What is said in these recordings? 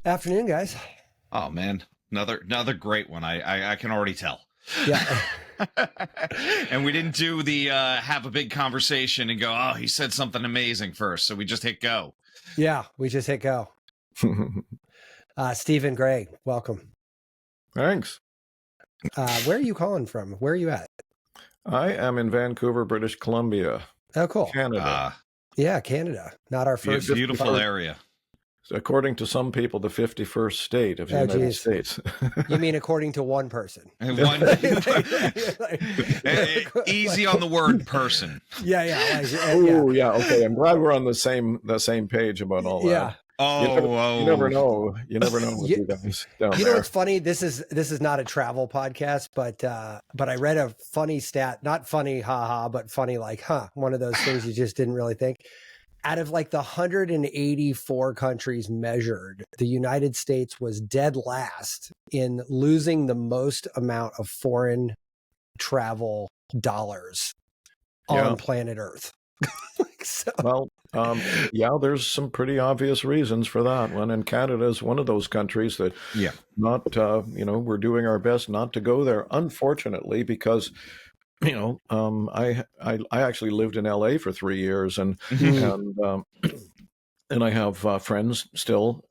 Afternoon, guys. Oh man, another great one. I can already tell. Yeah. And we didn't do the have a big conversation and go, oh, he said something amazing first, so we just hit go. Yeah, we just hit go. Stephen Gray, welcome. Thanks. Where are you calling from? Where are you at? I am in Vancouver, British Columbia. Oh, cool. Canada. Yeah, Canada. Not our first. Beautiful area. According to some people, the 51st state of the United States. You mean according to one person? Easy on the word person. Yeah. Yeah. Okay. I'm glad we're on the same page about all that. Yeah. You never know. You never know with you guys down there. You know what's funny? This is not a travel podcast, but I read a funny stat, not funny, haha, but funny like, one of those things you just didn't really think. Out of like the 184 countries measured, the United States was dead last in losing the most amount of foreign travel dollars on planet Earth. Well, there's some pretty obvious reasons for that one. And Canada is one of those countries that we're doing our best not to go there, unfortunately, because I actually lived in LA for 3 years, and I have friends still,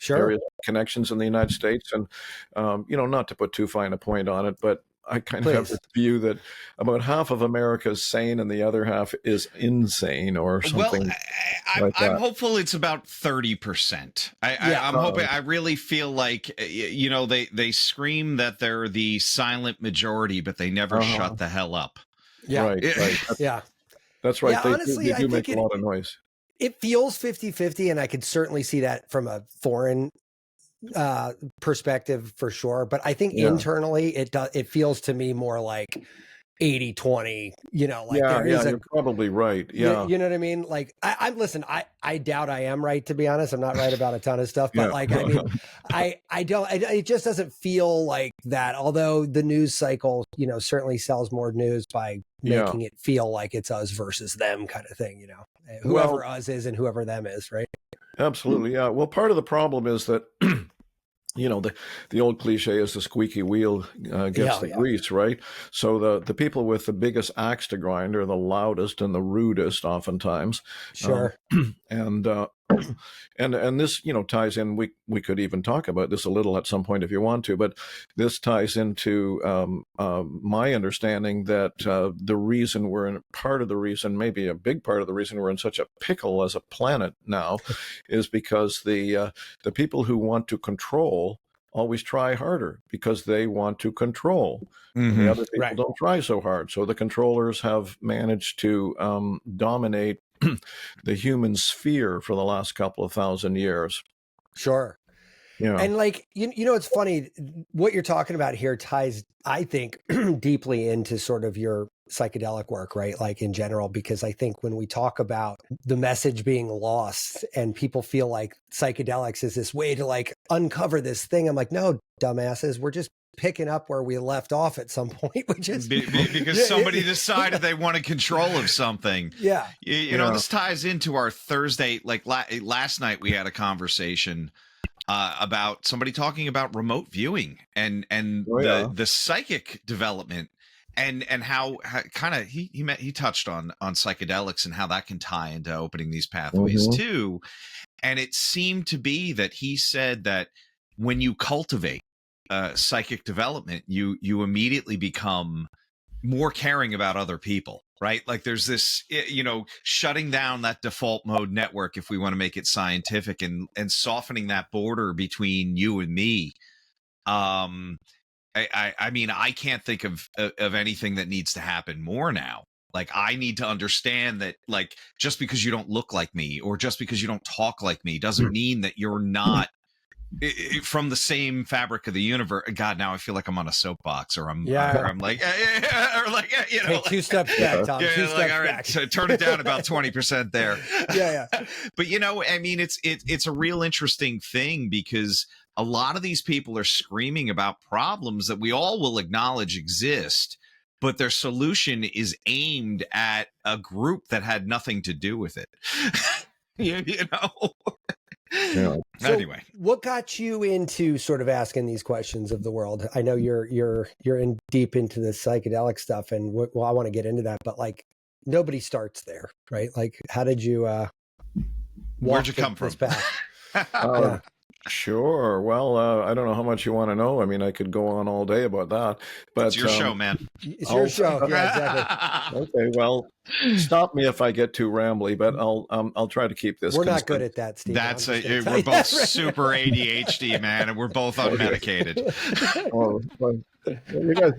various connections in the United States, and not to put too fine a point on it, but I kind of have this view that about half of America is sane and the other half is insane or something. Well, I'm hopeful it's about 30%. I'm hoping. I really feel like they scream that they're the silent majority, but they never shut the hell up. Yeah, right. That's right. Yeah, honestly, they do make a lot of noise. It feels 50-50, and I could certainly see that from a foreign perspective for sure, but I think internally it feels to me more like 80-20, you're probably right. Yeah. You know what I mean? Like I doubt I am right, to be honest. I'm not right about a ton of stuff, but it just doesn't feel like that. Although the news cycle, certainly sells more news by making it feel like it's us versus them kind of thing, whoever us is and whoever them is, right? Absolutely. Yeah. Well, part of the problem is that the old cliche is the squeaky wheel gets the grease, right? So the people with the biggest axe to grind are the loudest and the rudest, oftentimes. Sure. And this ties in. We could even talk about this a little at some point if you want to, but this ties into my understanding that the reason maybe a big part of the reason we're in such a pickle as a planet now is because the people who want to control always try harder because they want to control. The other people don't try so hard. So the controllers have managed to dominate the human sphere for the last couple of thousand years. Sure. And like, it's funny, what you're talking about here ties, I think, deeply into sort of your psychedelic work, right? Like in general, because I think when we talk about the message being lost and people feel like psychedelics is this way to like uncover this thing, I'm like, no, dumbasses, we're just picking up where we left off at some point, which is because somebody decided they wanted control of something. Yeah. This ties into our Thursday, like last night we had a conversation about somebody talking about remote viewing and the psychic development and how kind of he touched on psychedelics and how that can tie into opening these pathways too. And it seemed to be that he said that when you cultivate psychic development, you immediately become more caring about other people, right? Like there's this, shutting down that default mode network, if we want to make it scientific, and softening that border between you and me. I mean, I can't think of anything that needs to happen more now. Like I need to understand that, like, just because you don't look like me or just because you don't talk like me doesn't mean that you're not from the same fabric of the universe. God, now I feel like I'm on a soapbox, or I'm like, hey, two steps back, Tom. Two steps all right, back. so turn it down about 20% there. Yeah. But I mean, it's a real interesting thing because a lot of these people are screaming about problems that we all will acknowledge exist, but their solution is aimed at a group that had nothing to do with it. Yeah. So Anyway, what got you into sort of asking these questions of the world? I know you're in deep into the psychedelic stuff, and well, I want to get into that, but like nobody starts there, right? Like, how did you where'd you come this from? path? Uh, Sure. Well, I don't know how much you want to know. I mean, I could go on all day about that, but It's your show, man. It's your show. Yeah, exactly. Okay. Well, stop me if I get too rambly, but I'll try to keep this. We're not good at that, Steve. We're both super ADHD, man, and we're both unmedicated. Oh, well, you guys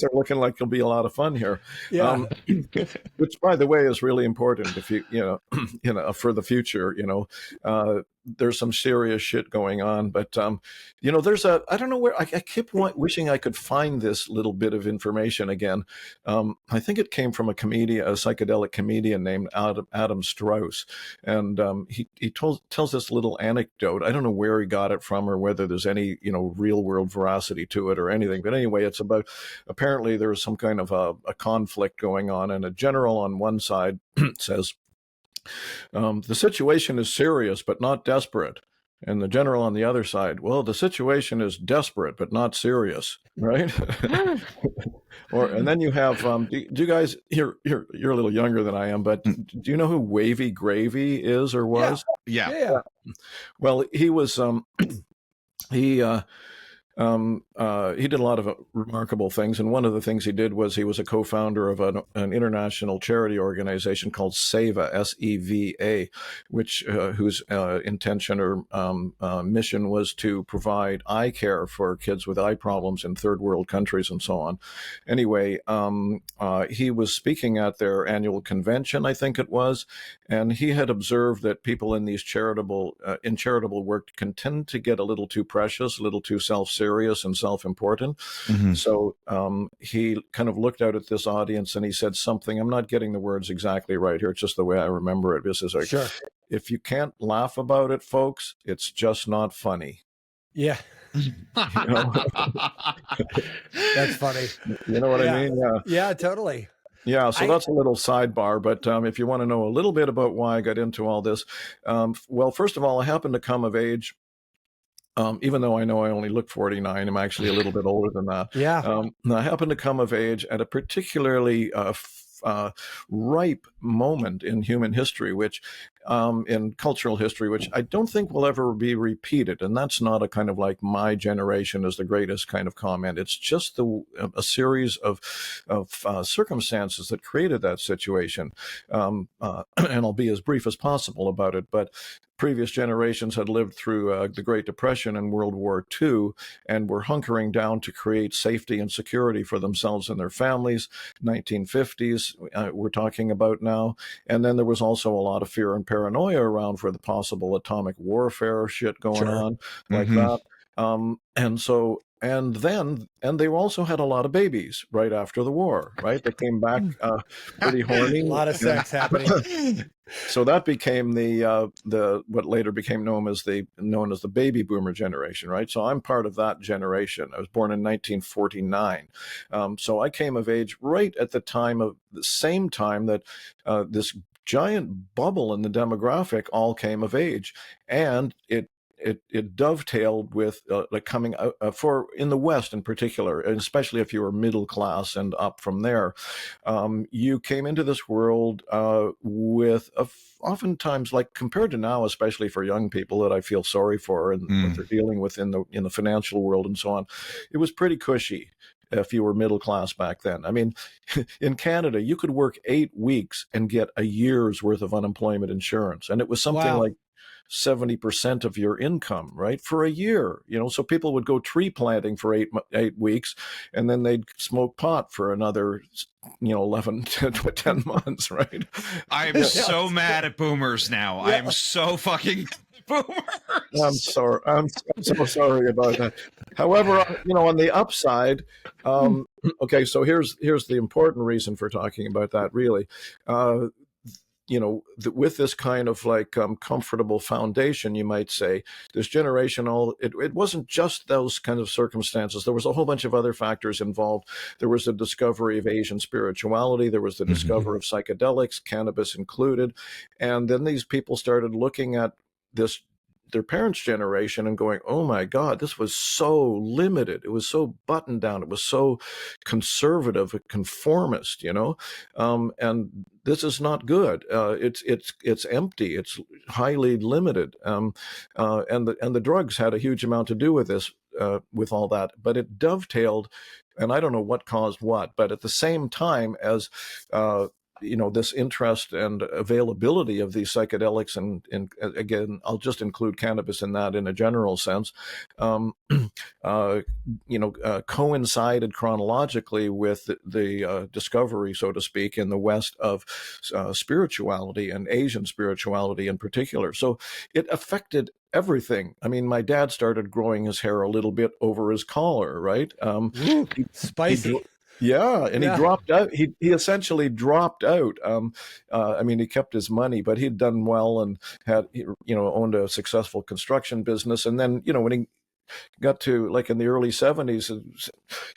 are looking like it'll be a lot of fun here. Yeah. Which, by the way, is really important if for the future. There's some serious shit going on, but there's I don't know where I keep wishing I could find this little bit of information again. I think it came from a psychedelic comedian named Adam Strauss, and he tells this little anecdote. I don't know where he got it from or whether there's any real world veracity to it or anything. But anyway, it's about apparently there was some kind of a conflict going on, and a general on one side says, the situation is serious but not desperate. And the general on the other side, well, the situation is desperate but not serious, right? And then you have, do you guys, you're a little younger than I am, but do you know who Wavy Gravy is or was? Yeah. Well, he was, he did a lot of remarkable things, and one of the things he did was he was a co-founder of an international charity organization called SEVA, S-E-V-A, whose intention or mission was to provide eye care for kids with eye problems in third world countries and so on. Anyway, he was speaking at their annual convention, I think it was, and he had observed that people in these charitable work can tend to get a little too precious, a little too self-serious and self-important. Mm-hmm. So he kind of looked out at this audience and he said something. I'm not getting the words exactly right here. It's just the way I remember it. This is like, sure. If you can't laugh about it, folks, it's just not funny. Yeah. That's funny. You know what I mean? Yeah, totally. Yeah, so that's a little sidebar, but if you want to know a little bit about why I got into all this, well, first of all, I happened to come of age. Even though I know I only look 49, I'm actually a little bit older than that. Yeah. I happened to come of age at a particularly ripe moment in human history, which in cultural history, which I don't think will ever be repeated. And that's not a kind of like my generation is the greatest kind of comment. It's just a series of circumstances that created that situation. And I'll be as brief as possible about it. But previous generations had lived through the Great Depression and World War II and were hunkering down to create safety and security for themselves and their families. 1950s, we're talking about now. And then there was also a lot of fear and paranoia around for the possible atomic warfare shit going on like that. And they also had a lot of babies right after the war, right? They came back pretty horny. A lot of sex happening. So that became the what later became known as the baby boomer generation, right? So I'm part of that generation. I was born in 1949. So I came of age right at the same time that this giant bubble in the demographic all came of age, and it dovetailed with like coming out in the West in particular, and especially if you were middle class and up from there, you came into this world with oftentimes, like compared to now, especially for young people that I feel sorry for and what they're dealing with in the financial world and so on, it was pretty cushy. If you were middle class back then. I mean, in Canada, you could work 8 weeks and get a year's worth of unemployment insurance. And it was something like 70% of your income, right? For a year, so people would go tree planting for 8 weeks and then they'd smoke pot for another, 11 to 10 months, right? I'm so mad at boomers now. Yeah. I'm so fucking boomers. I'm sorry. I'm so sorry about that. However, on the upside, okay, so here's the important reason for talking about that, really. With this kind of like comfortable foundation, you might say, this generation, it wasn't just those kinds of circumstances. There was a whole bunch of other factors involved. There was the discovery of Asian spirituality. There was the discovery of psychedelics, cannabis included. And then these people started looking at their parents' generation and going, oh my God, this was so limited. It was so buttoned down. It was so conservative, conformist, and this is not good. It's empty. It's highly limited. And the drugs had a huge amount to do with this, with all that, but it dovetailed, and I don't know what caused what, but at the same time as this interest and availability of these psychedelics, and again, I'll just include cannabis in that in a general sense, coincided chronologically with the discovery, so to speak, in the West of spirituality, and Asian spirituality in particular. So it affected everything. I mean, my dad started growing his hair a little bit over his collar, right? Ooh, spicy. Yeah, and he dropped out. He essentially dropped out. I mean, he kept his money, but he'd done well and had, owned a successful construction business. And then, when he got to like in the early 70s,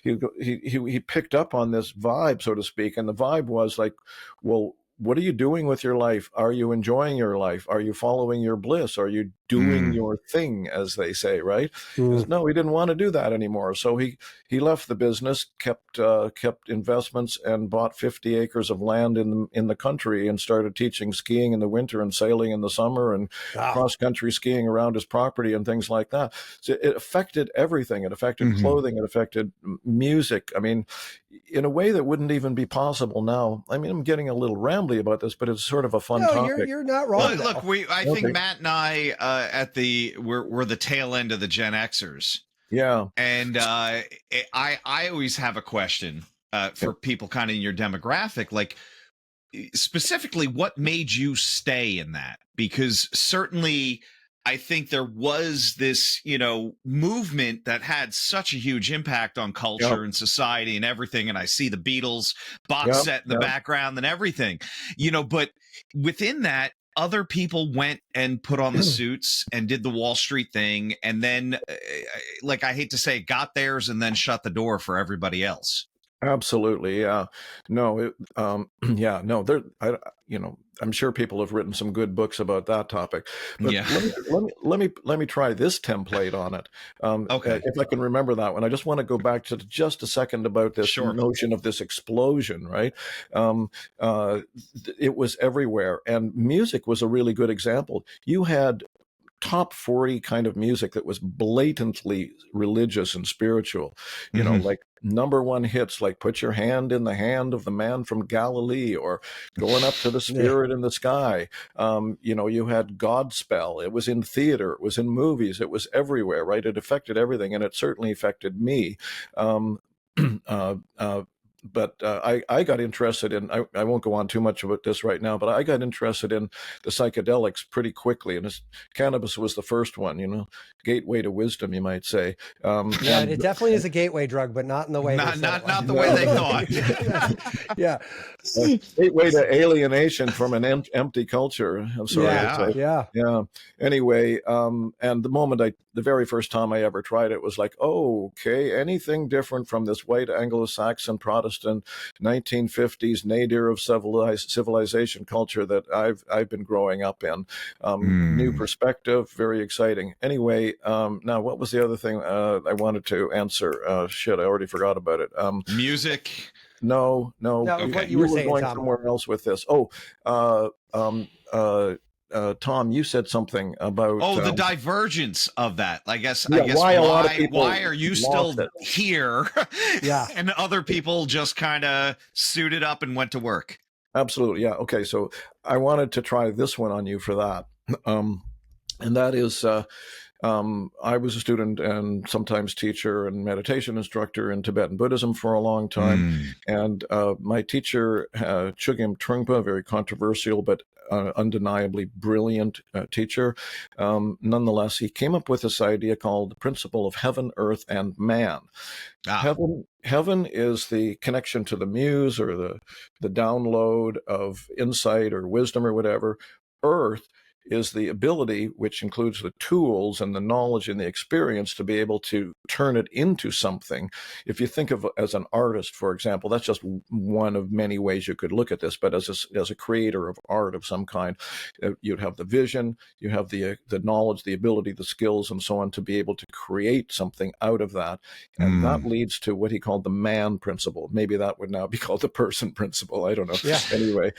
he picked up on this vibe, so to speak. And the vibe was like, well, what are you doing with your life? Are you enjoying your life? Are you following your bliss? Are you doing your thing, as they say, right? No, he didn't want to do that anymore. So he left the business, kept investments, and bought 50 acres of land in the country, and started teaching skiing in the winter and sailing in the summer, and cross country skiing around his property and things like that. So it affected everything. It affected clothing. It affected music. I mean, in a way that wouldn't even be possible now. I mean, I'm getting a little rambly about this, but it's sort of a fun topic. You're not wrong. Look, I think Matt and I we're the tail end of the Gen Xers. Yeah. And I always have a question for people kind of in your demographic, like specifically what made you stay in that? Because certainly I think there was this, movement that had such a huge impact on culture and society and everything. And I see the Beatles box set in the background and everything, but within that, other people went and put on the suits and did the Wall Street thing. And then, like, I hate to say, got theirs and then shut the door for everybody else. Absolutely. Yeah. No, I'm sure people have written some good books about that topic, but let me try this template on it. Okay. If I can remember that one, I just want to go back to just a second about this notion of this explosion, right? It was everywhere, and music was a really good example. You had top 40 kind of music that was blatantly religious and spiritual, like number one hits like Put Your Hand in the Hand of the Man from Galilee, or Going Up to the Spirit in the Sky. You had Godspell. It was in theater. It was in movies. It was everywhere, right? It affected everything, and it certainly affected me. But I got interested in, I won't go on too much about this right now, but I got interested in the psychedelics pretty quickly. And cannabis was the first one, gateway to wisdom, you might say. It definitely is a gateway drug, but not in the way. Not the way they thought. Yeah. Gateway to alienation from an empty culture. I'm sorry. Yeah. Anyway, and the very first time I ever tried it was like, okay, anything different from this white Anglo-Saxon Protestant 1950s nadir of civilization culture that I've been growing up in. New perspective, very exciting. Anyway, now what was the other thing I wanted to answer? I already forgot about it. Music. No. Okay. What you were saying, going Tom. somewhere else with this. Tom, you said something about the divergence of that. I guess why are you still here? And other people just kind of suited up and went to work. Absolutely. Yeah. Okay. So I wanted to try this one on you for that. And that is, I was a student and sometimes teacher and meditation instructor in Tibetan Buddhism for a long time. And my teacher, Chogyam Trungpa, very controversial, but undeniably brilliant teacher. Nonetheless, he came up with this idea called the principle of heaven, earth, and man. Heaven is the connection to the muse, or the download of insight or wisdom or whatever. Earth is the ability, which includes the tools and the knowledge and the experience, to be able to turn it into something. If you think of as an artist, for example, that's just one of many ways you could look at this. But as a creator of art of some kind, you'd have the vision, you have the knowledge, the ability, the skills, and so on, to be able to create something out of that. And that leads to what he called the man principle. Maybe that would now be called the person principle. I don't know. Yeah. Anyway,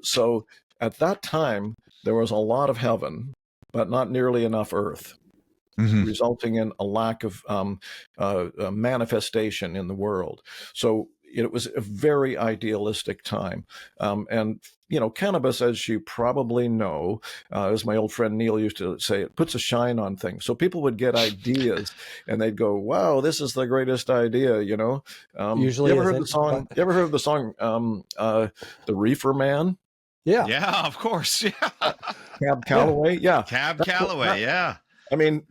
so at that time, there was a lot of heaven, but not nearly enough earth, resulting in a lack of manifestation in the world. So it was a very idealistic time. And, cannabis, as you probably know, as my old friend Neil used to say, it puts a shine on things. So people would get ideas and they'd go, wow, this is the greatest idea, Usually you ever heard the song, The Reefer Man? Yeah. Yeah, of course. Yeah. Cab Calloway? Yeah. Cab Calloway, yeah. I mean,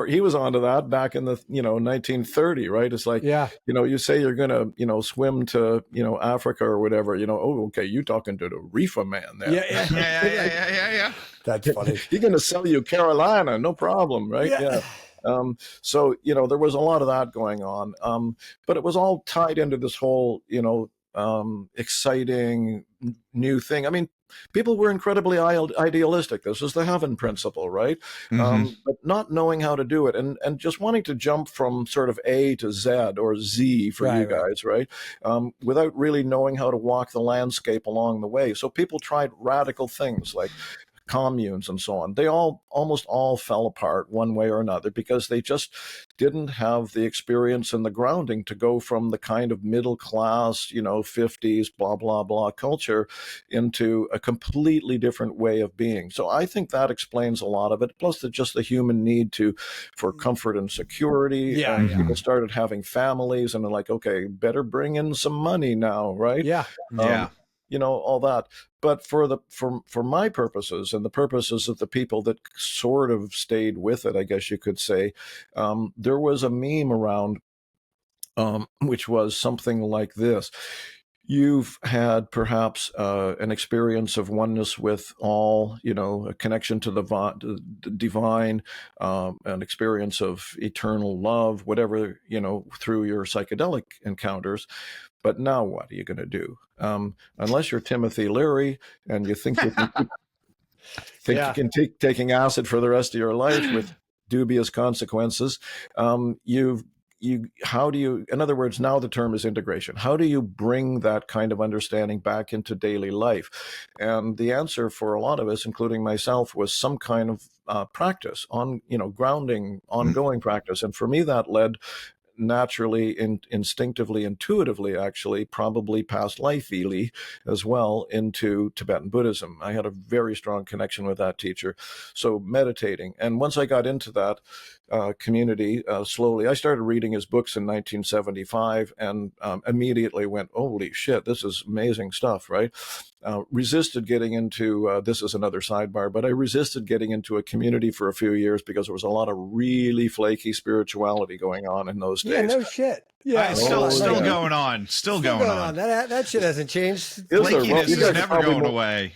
he was onto that back in the, 1930, right? It's like, you say you're going to, swim to, Africa or whatever, oh, okay, you talking to the reefer man there. Yeah. That's funny. He's going to sell you Carolina, no problem, right? Yeah. So, there was a lot of that going on. But it was all tied into this whole, exciting new thing. I mean, people were incredibly idealistic. This is the heaven principle, right? But not knowing how to do it and just wanting to jump from sort of A to Z or Z for you guys, right? Without really knowing how to walk the landscape along the way. So people tried radical things like communes and so on. They almost all fell apart one way or another because they just didn't have the experience and the grounding to go from the kind of middle class, 50s, blah, blah, blah culture into a completely different way of being. So I think that explains a lot of it. Plus just the human need for comfort and security. People started having families and they're like, okay, better bring in some money now, right? Yeah. All that. But for my purposes and the purposes of the people that sort of stayed with it, I guess you could say, there was a meme around, which was something like this. You've had perhaps an experience of oneness with all, a connection to the divine, an experience of eternal love, whatever, through your psychedelic encounters. But now what are you going to do? Unless you're Timothy Leary and you think you can keep taking acid for the rest of your life with dubious consequences, how do you, in other words, now the term is integration. How do you bring that kind of understanding back into daily life? And the answer for a lot of us, including myself, was some kind of practice on, grounding, ongoing practice. And for me, that led naturally, instinctively, intuitively, actually, probably past life-ely as well, into Tibetan Buddhism. I had a very strong connection with that teacher. So meditating. And once I got into that community, slowly, I started reading his books in 1975 and immediately went, holy shit, this is amazing stuff, right? Resisted getting into, this is another sidebar, but I resisted getting into a community for a few years because there was a lot of really flaky spirituality going on in those days. Yeah, no shit. Yeah, still going on. Still going on. That shit hasn't changed. Flakiness is never going away.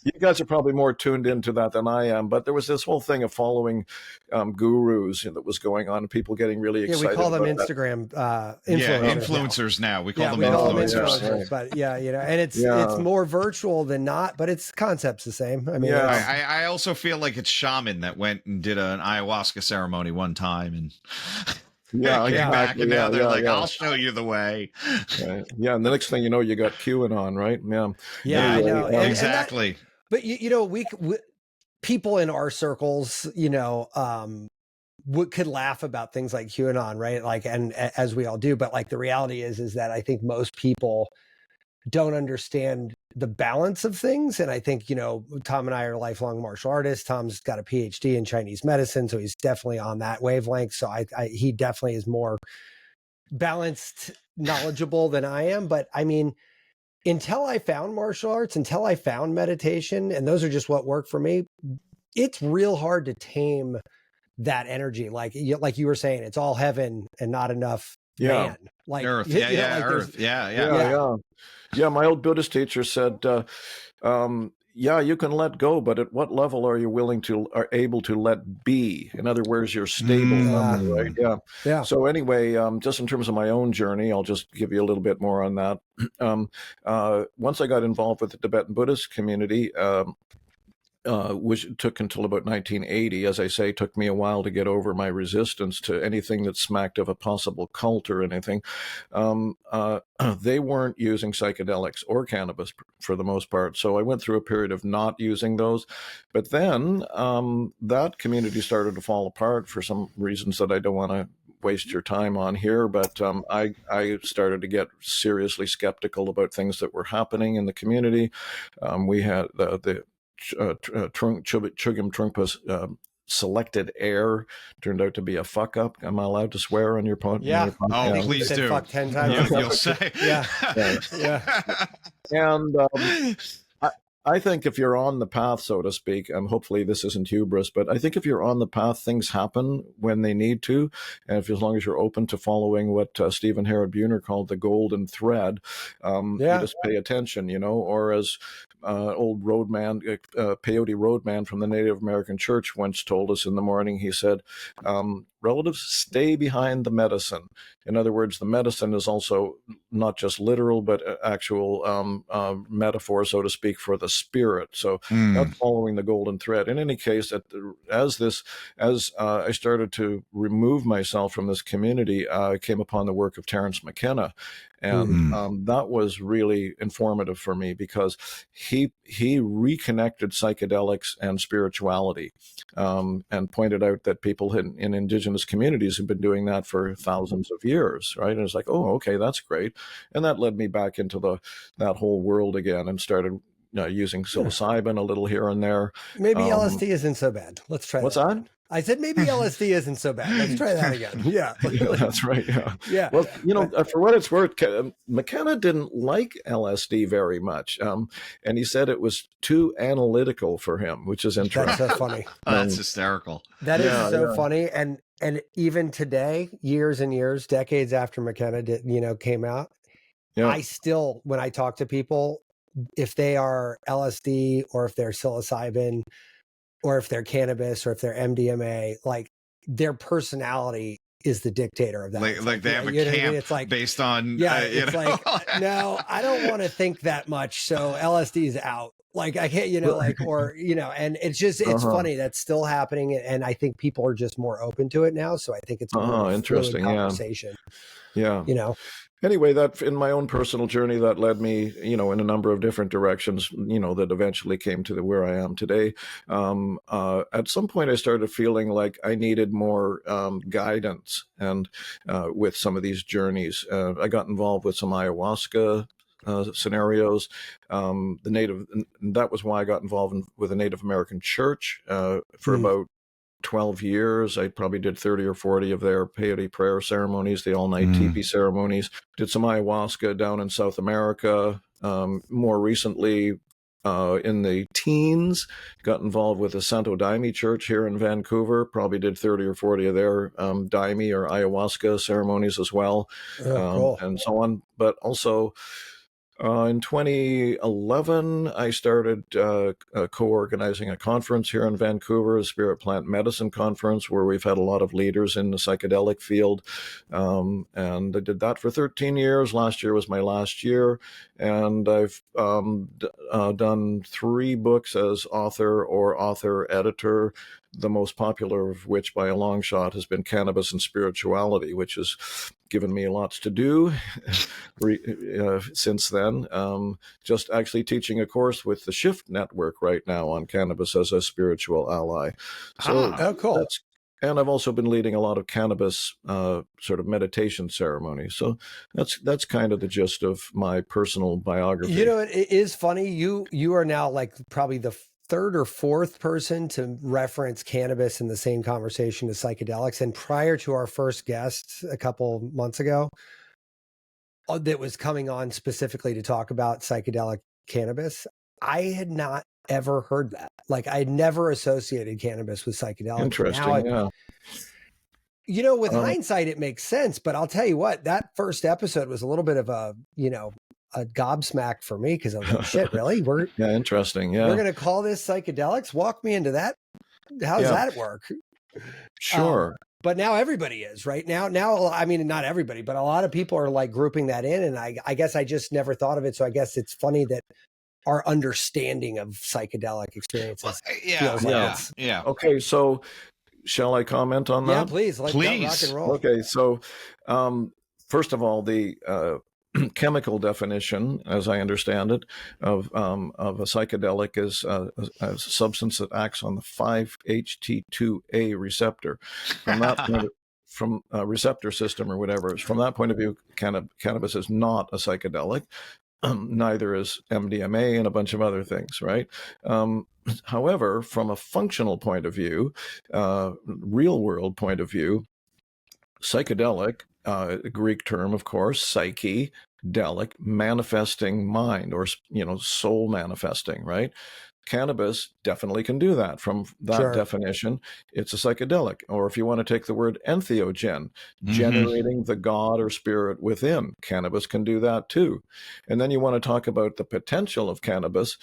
You guys are probably more tuned into that than I am, but there was this whole thing of following gurus that was going on, and people getting really excited. Yeah, we call them Instagram influencers now. We call them influencers. But and it's more virtual than not, but its concept's the same. I mean, I also feel like it's shaman that went and did an ayahuasca ceremony one time and came back, and now they're like, I'll show you the way. Right. Yeah, and the next thing you know, you got QAnon, right? Yeah, I know. Exactly. But we people in our circles, could laugh about things like QAnon, right? Like, and as we all do, but like the reality is that I think most people don't understand the balance of things. And I think, Tom and I are lifelong martial artists. Tom's got a PhD in Chinese medicine, so he's definitely on that wavelength. So he definitely is more balanced, knowledgeable than I am. But I mean, until I found martial arts, until I found meditation, and those are just what worked for me, it's real hard to tame that energy. Like you were saying, it's all heaven and not enough man. Like earth. Earth. Yeah. Yeah, my old Buddhist teacher said, yeah, you can let go, but at what level are you are able to let be? In other words, your stable level, right? Yeah. Yeah. So anyway, just in terms of my own journey, I'll just give you a little bit more on that. Once I got involved with the Tibetan Buddhist community, which took until about 1980. As I say, took me a while to get over my resistance to anything that smacked of a possible cult or anything. They weren't using psychedelics or cannabis for the most part. So I went through a period of not using those. But then that community started to fall apart for some reasons that I don't want to waste your time on here, but I started to get seriously skeptical about things that were happening in the community. We had the Chugam Trungpa's selected air turned out to be a fuck up. Am I allowed to swear on your podcast? Yeah. Oh, please do. Fuck 10 times. You'll say. Yeah. And I think if you're on the path, so to speak, and hopefully this isn't hubris, but I think if you're on the path, things happen when they need to. And as long as you're open to following what Stephen Herod Buhner called the golden thread, you just pay attention, or as old roadman, peyote roadman from the Native American Church once told us in the morning, he said, relatives, stay behind the medicine. In other words, the medicine is also not just literal, but actual metaphor, so to speak, for the spirit. So that's following the golden thread. In any case, as I started to remove myself from this community, I came upon the work of Terence McKenna. And that was really informative for me because he reconnected psychedelics and spirituality, and pointed out that people in indigenous communities have been doing that for thousands of years, right? And it's like, oh, okay, that's great. And that led me back into that whole world again and started using psilocybin a little here and there. Maybe LSD isn't so bad. Let's try What's that? I said maybe LSD isn't so bad. Let's try that again. Yeah. Yeah, that's right. Yeah. Yeah. Well, for what it's worth, McKenna didn't like LSD very much. And he said it was too analytical for him, which is interesting. That's so funny. That's hysterical. That is so funny. And even today, years and years, decades after McKenna came out, I still, when I talk to people, if they are LSD or if they're psilocybin, or if they're cannabis, or if they're MDMA, like their personality is the dictator of that. Like they have a camp it's like, based on, it's like, no, I don't want to think that much. So LSD is out. Like I can't, and it's just, it's funny that's still happening. And I think people are just more open to it now. So I think it's more interesting conversation. Yeah. Anyway, that in my own personal journey, that led me, in a number of different directions, that eventually came to where I am today. At some point, I started feeling like I needed more guidance and with some of these journeys. I got involved with some ayahuasca scenarios. That was why I got involved with a Native American church for about 12 years. I probably did 30 or 40 of their peyote prayer ceremonies, the all-night teepee ceremonies. Did some ayahuasca down in South America. More recently, in the teens, got involved with the Santo Daime Church here in Vancouver. Probably did 30 or 40 of their Daime or ayahuasca ceremonies as well, cool. and so on. But also, in 2011, I started co-organizing a conference here in Vancouver, a Spirit Plant Medicine Conference, where we've had a lot of leaders in the psychedelic field. And I did that for 13 years. Last year was my last year. And I've done 3 books as author or author-editor, the most popular of which by a long shot has been Cannabis and Spirituality, which has given me lots to do since then. Just actually teaching a course with the Shift Network right now on cannabis as a spiritual ally. So cool. And I've also been leading a lot of cannabis sort of meditation ceremonies. So that's kind of the gist of my personal biography. It is funny. You are now like probably the 3rd or 4th person to reference cannabis in the same conversation as psychedelics. And prior to our first guest a couple months ago, that was coming on specifically to talk about psychedelic cannabis, I had not ever heard that. Like I had never associated cannabis with psychedelics. Interesting. With hindsight, it makes sense. But I'll tell you what, that first episode was a little bit of a, a gobsmack for me, because I was like, shit, really? We're interesting. Yeah, we're gonna call this psychedelics? Walk me into that. How does that work? Sure. But now everybody is right now. I mean, not everybody, but a lot of people are like grouping that in, and I guess I just never thought of it. So I guess it's funny that our understanding of psychedelic experiences feels like it's Okay, so shall I comment on that? Yeah, please. Let's rock and roll. Okay, so first of all, the chemical definition, as I understand it, of a psychedelic is a substance that acts on the 5-HT2A receptor. From that point of, from a receptor system or whatever, from that point of view, cannabis is not a psychedelic. Neither is MDMA and a bunch of other things, right? However, from a functional point of view, real world point of view, psychedelic, Greek term, of course, psyche, delic, manifesting mind, or soul manifesting, right? Cannabis definitely can do that. From that definition, it's a psychedelic. Or if you want to take the word entheogen, generating the God or spirit within, cannabis can do that too. And then you want to talk about the potential of cannabis,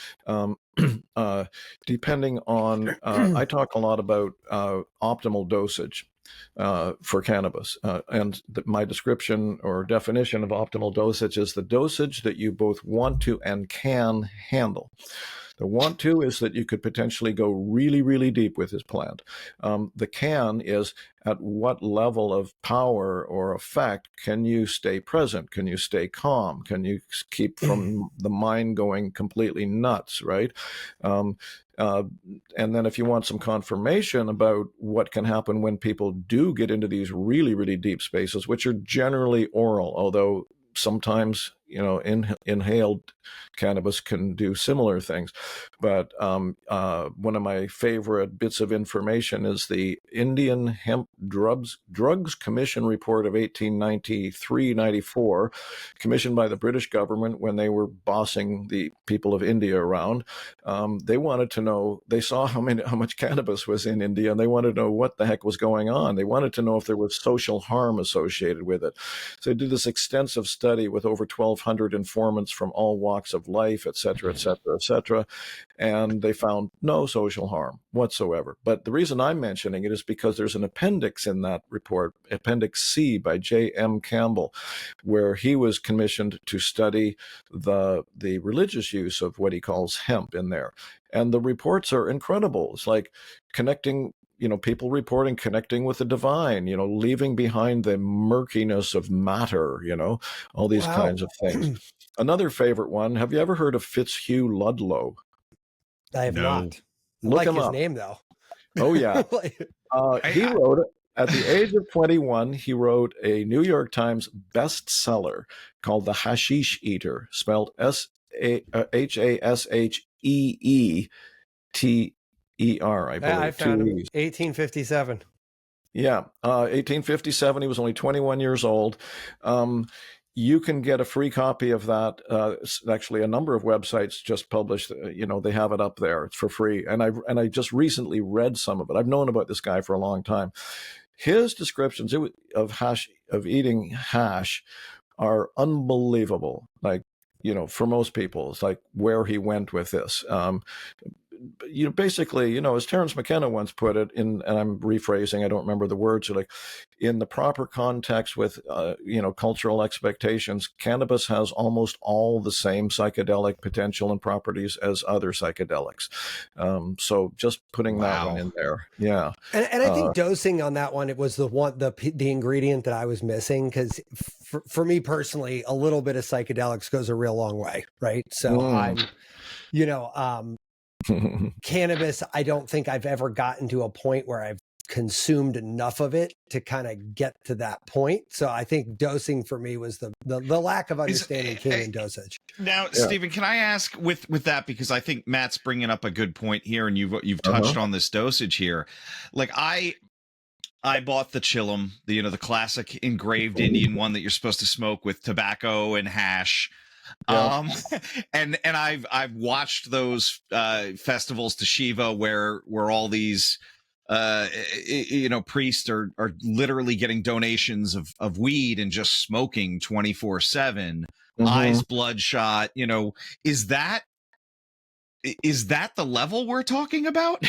depending on, I talk a lot about optimal dosage for cannabis. And my description or definition of optimal dosage is the dosage that you both want to and can handle. The want to is that you could potentially go really, really deep with this plant. The can is at what level of power or effect can you stay present? Can you stay calm? Can you keep from the mind going completely nuts, right? And then if you want some confirmation about what can happen when people do get into these really, really deep spaces, which are generally oral, although sometimes, inhaled cannabis can do similar things. But one of my favorite bits of information is the Indian Hemp Drugs Commission report of 1893-94, commissioned by the British government when they were bossing the people of India around. They wanted to know, they saw how much cannabis was in India, and they wanted to know what the heck was going on. They wanted to know if there was social harm associated with it. So they did this extensive study with over 1,200 informants from all walks of life, et cetera, et cetera, et cetera. And they found no social harm whatsoever. But the reason I'm mentioning it is because there's an appendix in that report, Appendix C by J.M. Campbell, where he was commissioned to study the religious use of what he calls hemp in there. And the reports are incredible. It's like connecting, people reporting, connecting with the divine, leaving behind the murkiness of matter, all these kinds of things. Another favorite one, have you ever heard of Fitzhugh Ludlow? I have not. Look him his up. name, though. Oh, yeah. He wrote, at the age of 21, he wrote a New York Times bestseller called The Hashish Eater, spelled Hasheeter, I believe. I found him. 1857. Yeah, 1857. He was only 21 years old. You can get a free copy of that. Actually, a number of websites just published. They have it up there. It's for free. And I just recently read some of it. I've known about this guy for a long time. His descriptions of eating hash are unbelievable. Like, for most people, it's like where he went with this. Basically, as Terence McKenna once put it, and I'm rephrasing, I don't remember the words, like in the proper context with, cultural expectations, cannabis has almost all the same psychedelic potential and properties as other psychedelics. So just putting that one in there. Yeah. And I think dosing on that one, it was the ingredient that I was missing, because for me personally, a little bit of psychedelics goes a real long way. Right. So I'm, cannabis, I don't think I've ever gotten to a point where I've consumed enough of it to kind of get to that point. So I think dosing for me was the lack of understanding can dosage. Now, Stephen, can I ask with that, because I think Matt's bringing up a good point here, and you've touched on this dosage here. Like I bought the Chillum, the classic engraved Indian one that you're supposed to smoke with tobacco and hash. Yeah. And I've watched those festivals to Shiva where all these priests are literally getting donations of weed and just smoking 24/7 eyes bloodshot. Is that the level we're talking about?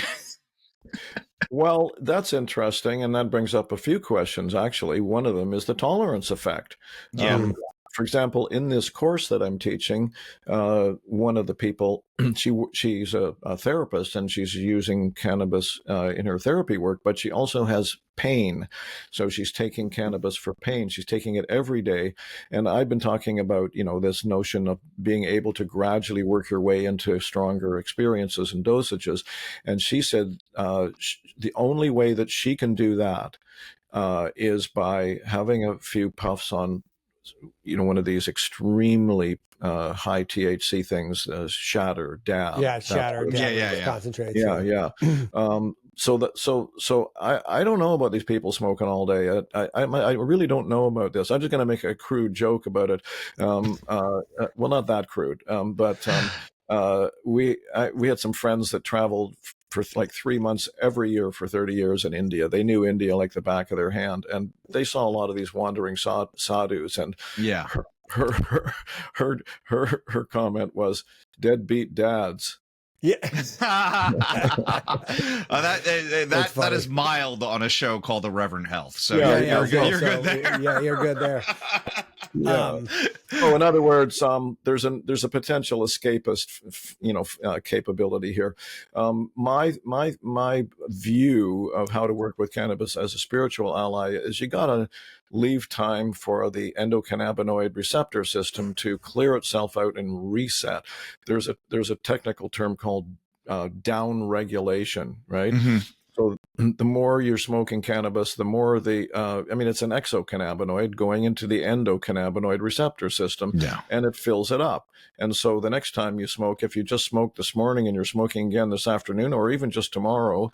Well, that's interesting, and that brings up a few questions, actually. One of them is the tolerance effect. Yeah. For example, in this course that I'm teaching, one of the people, she's a therapist, and she's using cannabis in her therapy work, but she also has pain. So she's taking cannabis for pain. She's taking it every day. And I've been talking about, this notion of being able to gradually work your way into stronger experiences and dosages. And she said the only way that she can do that is by having a few puffs on one of these extremely high THC things, shatter, dab. Yeah, shatter, dab, yeah. concentrates. Yeah. So I don't know about these people smoking all day. I really don't know about this. I'm just going to make a crude joke about it. Well, not that crude, but we had some friends that traveled for like 3 months every year for 30 years in India. They knew India like the back of their hand, and they saw a lot of these wandering sadhus. And yeah, her comment was deadbeat dads. Yeah. That is mild on a show called Irreverent Health. So you're good there. Yeah, you're good there. Yeah. In other words, there's a potential escapist, capability here. My view of how to work with cannabis as a spiritual ally is you gotta leave time for the endocannabinoid receptor system to clear itself out and reset. There's a technical term called down regulation, right? Mm-hmm. So the more you're smoking cannabis, the more it's an exocannabinoid going into the endocannabinoid receptor system, and it fills it up. And so the next time you smoke, if you just smoked this morning and you're smoking again this afternoon, or even just tomorrow,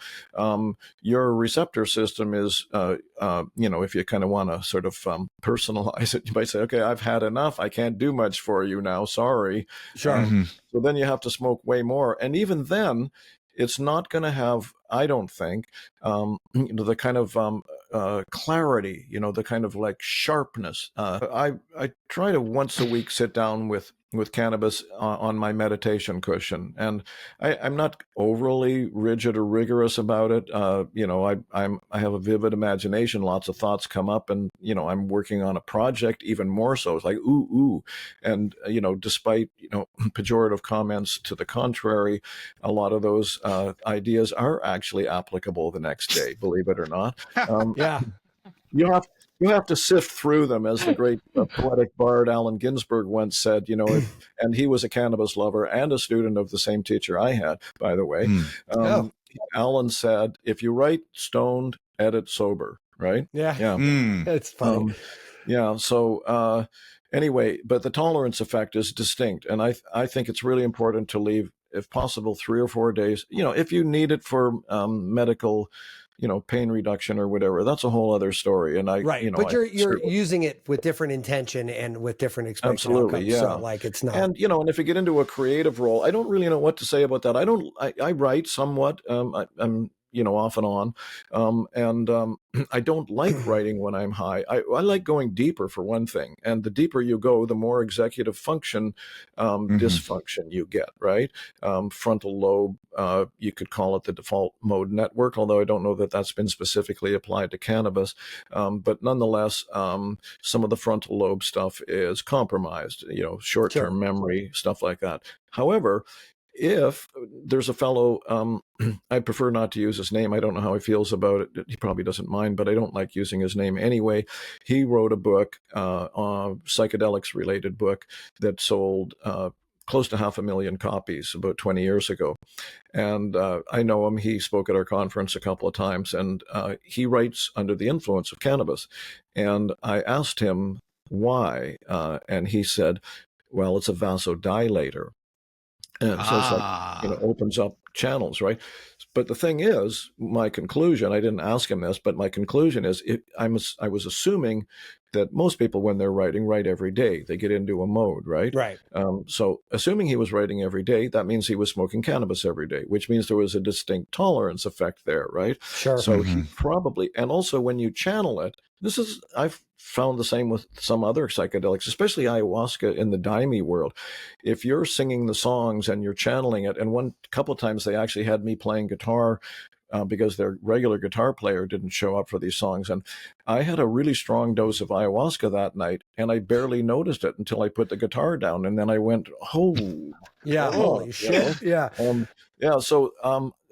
your receptor system is, if you kind of want to sort of personalize it, you might say, okay, I've had enough. I can't do much for you now. Sorry. Sure. So then you have to smoke way more. And even then, it's not going to have, I don't think, the kind of clarity, the kind of like sharpness. I try to once a week sit down with cannabis on my meditation cushion, and I'm not overly rigid or rigorous about it. I have a vivid imagination. Lots of thoughts come up, and I'm working on a project even more so. It's like ooh, and despite pejorative comments to the contrary, a lot of those ideas are actually applicable the next day, believe it or not. Yeah. You have to sift through them, as the great poetic bard Allen Ginsberg once said, and he was a cannabis lover and a student of the same teacher I had, by the way. Allen said, if you write stoned, edit sober, right? Yeah. It's funny. So anyway, but the tolerance effect is distinct. And I think it's really important to leave, if possible, 3 or 4 days, if you need it for medical pain reduction or whatever, that's a whole other story. And but you're using it with different intention and with different expected outcomes. Yeah. So like it's not. And and if you get into a creative role, I don't really know what to say about that. I write somewhat. I'm off and on. I don't like writing when I'm high. I like going deeper, for one thing. And the deeper you go, the more executive function dysfunction you get, right? Frontal lobe, you could call it the default mode network, although I don't know that that's been specifically applied to cannabis. But nonetheless, some of the frontal lobe stuff is compromised, short-term memory, stuff like that. However, if there's a fellow, I prefer not to use his name. I don't know how he feels about it. He probably doesn't mind, but I don't like using his name anyway. He wrote a book, a psychedelics related book that sold close to 500,000 copies about 20 years ago. And I know him. He spoke at our conference a couple of times, and he writes under the influence of cannabis. And I asked him why, and he said, well, it's a vasodilator. And so it's like, opens up channels, right? But the thing is, my conclusion, I didn't ask him this, but my conclusion is I was assuming that most people, when they're writing, write every day. They get into a mode, right? Right. So assuming he was writing every day, that means he was smoking cannabis every day, which means there was a distinct tolerance effect there, right? Sure. So he probably, and also when you channel it, I've found the same with some other psychedelics, especially ayahuasca in the daime world. If you're singing the songs and you're channeling it, and one couple of times they actually had me playing guitar because their regular guitar player didn't show up for these songs. And I had a really strong dose of ayahuasca that night, and I barely noticed it until I put the guitar down. And then I went, oh, yeah, holy shit. Yeah. So,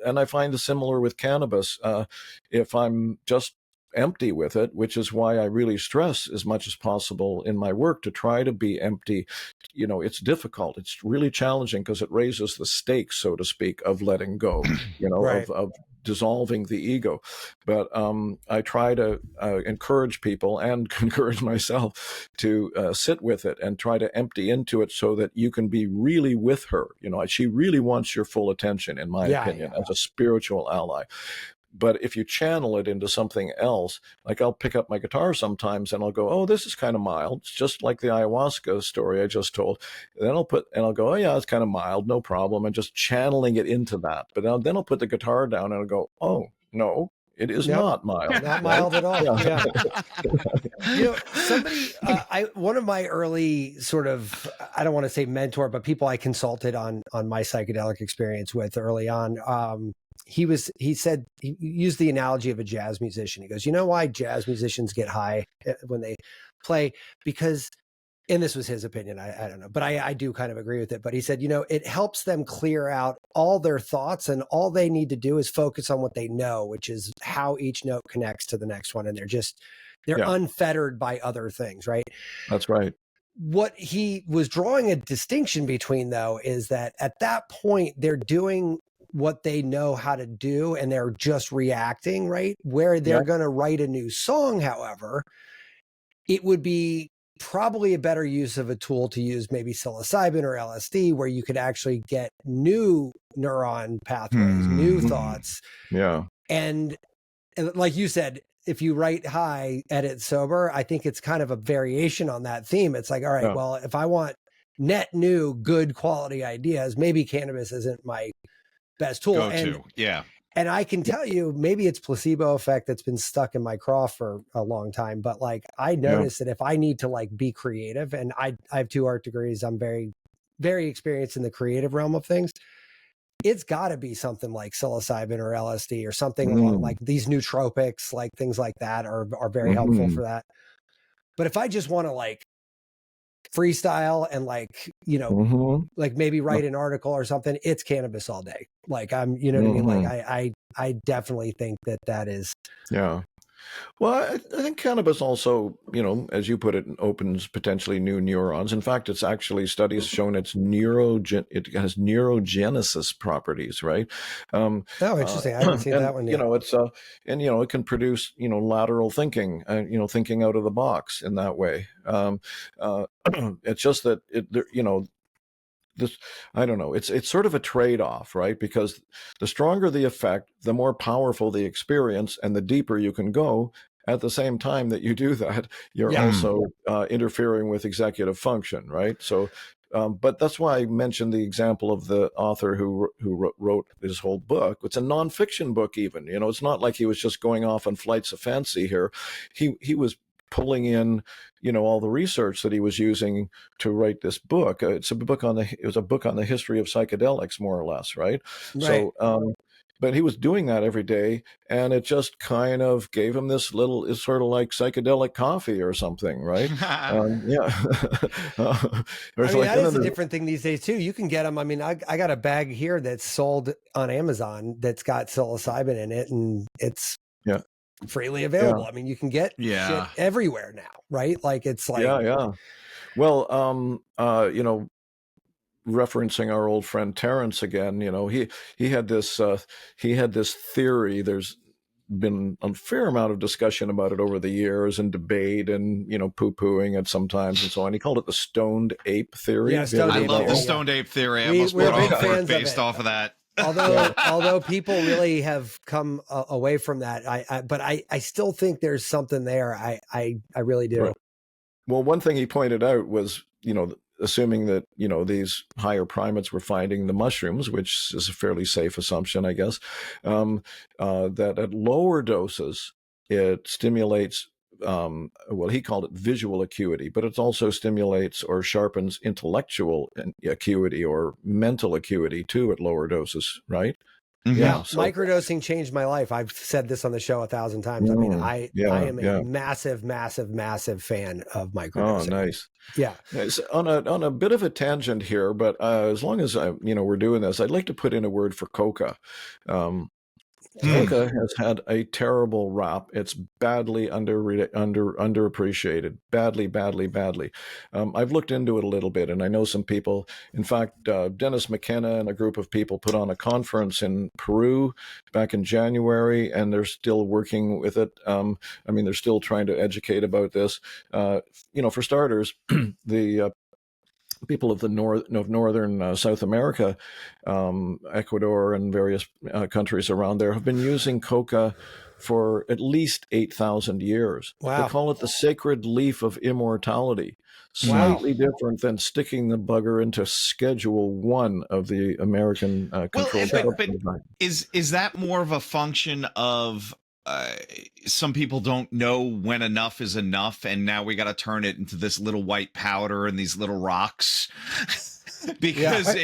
and I find it similar with cannabis. If I'm just empty with it, which is why I really stress as much as possible in my work to try to be empty. It's difficult. It's really challenging because it raises the stakes, so to speak, of letting go, right. of dissolving the ego. But I try to encourage people and encourage myself to sit with it and try to empty into it so that you can be really with her. She really wants your full attention, in my opinion, as a spiritual ally. But if you channel it into something else, like I'll pick up my guitar sometimes and I'll go, oh, this is kind of mild. It's just like the ayahuasca story I just told. And then I'll go, oh yeah, it's kind of mild, no problem. And just channeling it into that. But then I'll put the guitar down and I'll go, oh, no, it is not mild. Not mild at all. Yeah. Somebody, one of my early sort of, I don't want to say mentor, but people I consulted on my psychedelic experience with early on, he said, he used the analogy of a jazz musician. He goes, you know why jazz musicians get high when they play? Because, and this was his opinion, I don't know, but I do kind of agree with it. But he said, it helps them clear out all their thoughts, and all they need to do is focus on what they know, which is how each note connects to the next one. And they're unfettered by other things, right? That's right. What he was drawing a distinction between, though, is that at that point, they're doing what they know how to do, and they're just reacting, right? Where they're going to write a new song, however, it would be probably a better use of a tool to use maybe psilocybin or LSD, where you could actually get new neuron pathways, new thoughts. Yeah. And like you said, if you write high, edit sober, I think it's kind of a variation on that theme. It's like, all right, well, if I want net new, good quality ideas, maybe cannabis isn't my best tool. And I can tell you, maybe it's placebo effect that's been stuck in my craw for a long time. But like, I noticed that if I need to like be creative, and I have 2 art degrees, I'm very, very experienced in the creative realm of things. It's got to be something like psilocybin or LSD or something along like these nootropics, like things like that are very helpful for that. But if I just want to like freestyle and like, like maybe write an article or something, it's cannabis all day. Like I'm, what I mean? Like I definitely think that is. Yeah. Well, I think cannabis also, as you put it, opens potentially new neurons. In fact, it's actually studies shown it has neurogenesis properties, right? Interesting. I haven't seen that one yet. It can produce, lateral thinking, thinking out of the box in that way. It's just that I don't know. It's sort of a trade-off, right? Because the stronger the effect, the more powerful the experience, and the deeper you can go. At the same time that you do that, you're also interfering with executive function, right? So, but that's why I mentioned the example of the author who wrote his whole book. It's a nonfiction book, even. It's not like he was just going off on flights of fancy here. He was pulling in, all the research that he was using to write this book. It was a book on the history of psychedelics, more or less, right? So, but he was doing that every day, and it just kind of gave him this little, it's sort of like psychedelic coffee or something, right? That is a different thing these days too. You can get them. I mean, I got a bag here that's sold on Amazon that's got psilocybin in it, and it's freely available. I mean, you can get shit everywhere now, right? Like it's like Well, referencing our old friend Terrence again, he had this theory. There's been a fair amount of discussion about it over the years, and debate, and poo-pooing it sometimes and so on. He called it the stoned ape theory. I love the stoned ape theory. I almost brought off work based off of that. Although people really have come away from that, but I still think there's something there. I really do. Well, one thing he pointed out was, assuming that, these higher primates were finding the mushrooms, which is a fairly safe assumption, I guess, that at lower doses, it stimulates, well, he called it visual acuity, but it also stimulates or sharpens intellectual acuity or mental acuity too at lower doses, right? Mm-hmm. Yeah, so microdosing changed my life. I've said this on the show 1,000 times. I mean, I am a massive, massive, massive fan of microdosing. Oh, nice. Yeah. It's on a bit of a tangent here, but as long as we're doing this, I'd like to put in a word for coca. Coca has had a terrible rap. It's badly underappreciated. Badly. I've looked into it a little bit, and I know some people. In fact, Dennis McKenna and a group of people put on a conference in Peru back in January, and they're still working with it. They're still trying to educate about this. For starters, the people of the northern South America, Ecuador and various countries around there have been using coca for at least 8,000 years. Wow. They call it the sacred leaf of immortality. Slightly different than sticking the bugger into Schedule 1 of the American Controlled Substances Act. Is that more of a function of some people don't know when enough is enough, and now we got to turn it into this little white powder and these little rocks? Because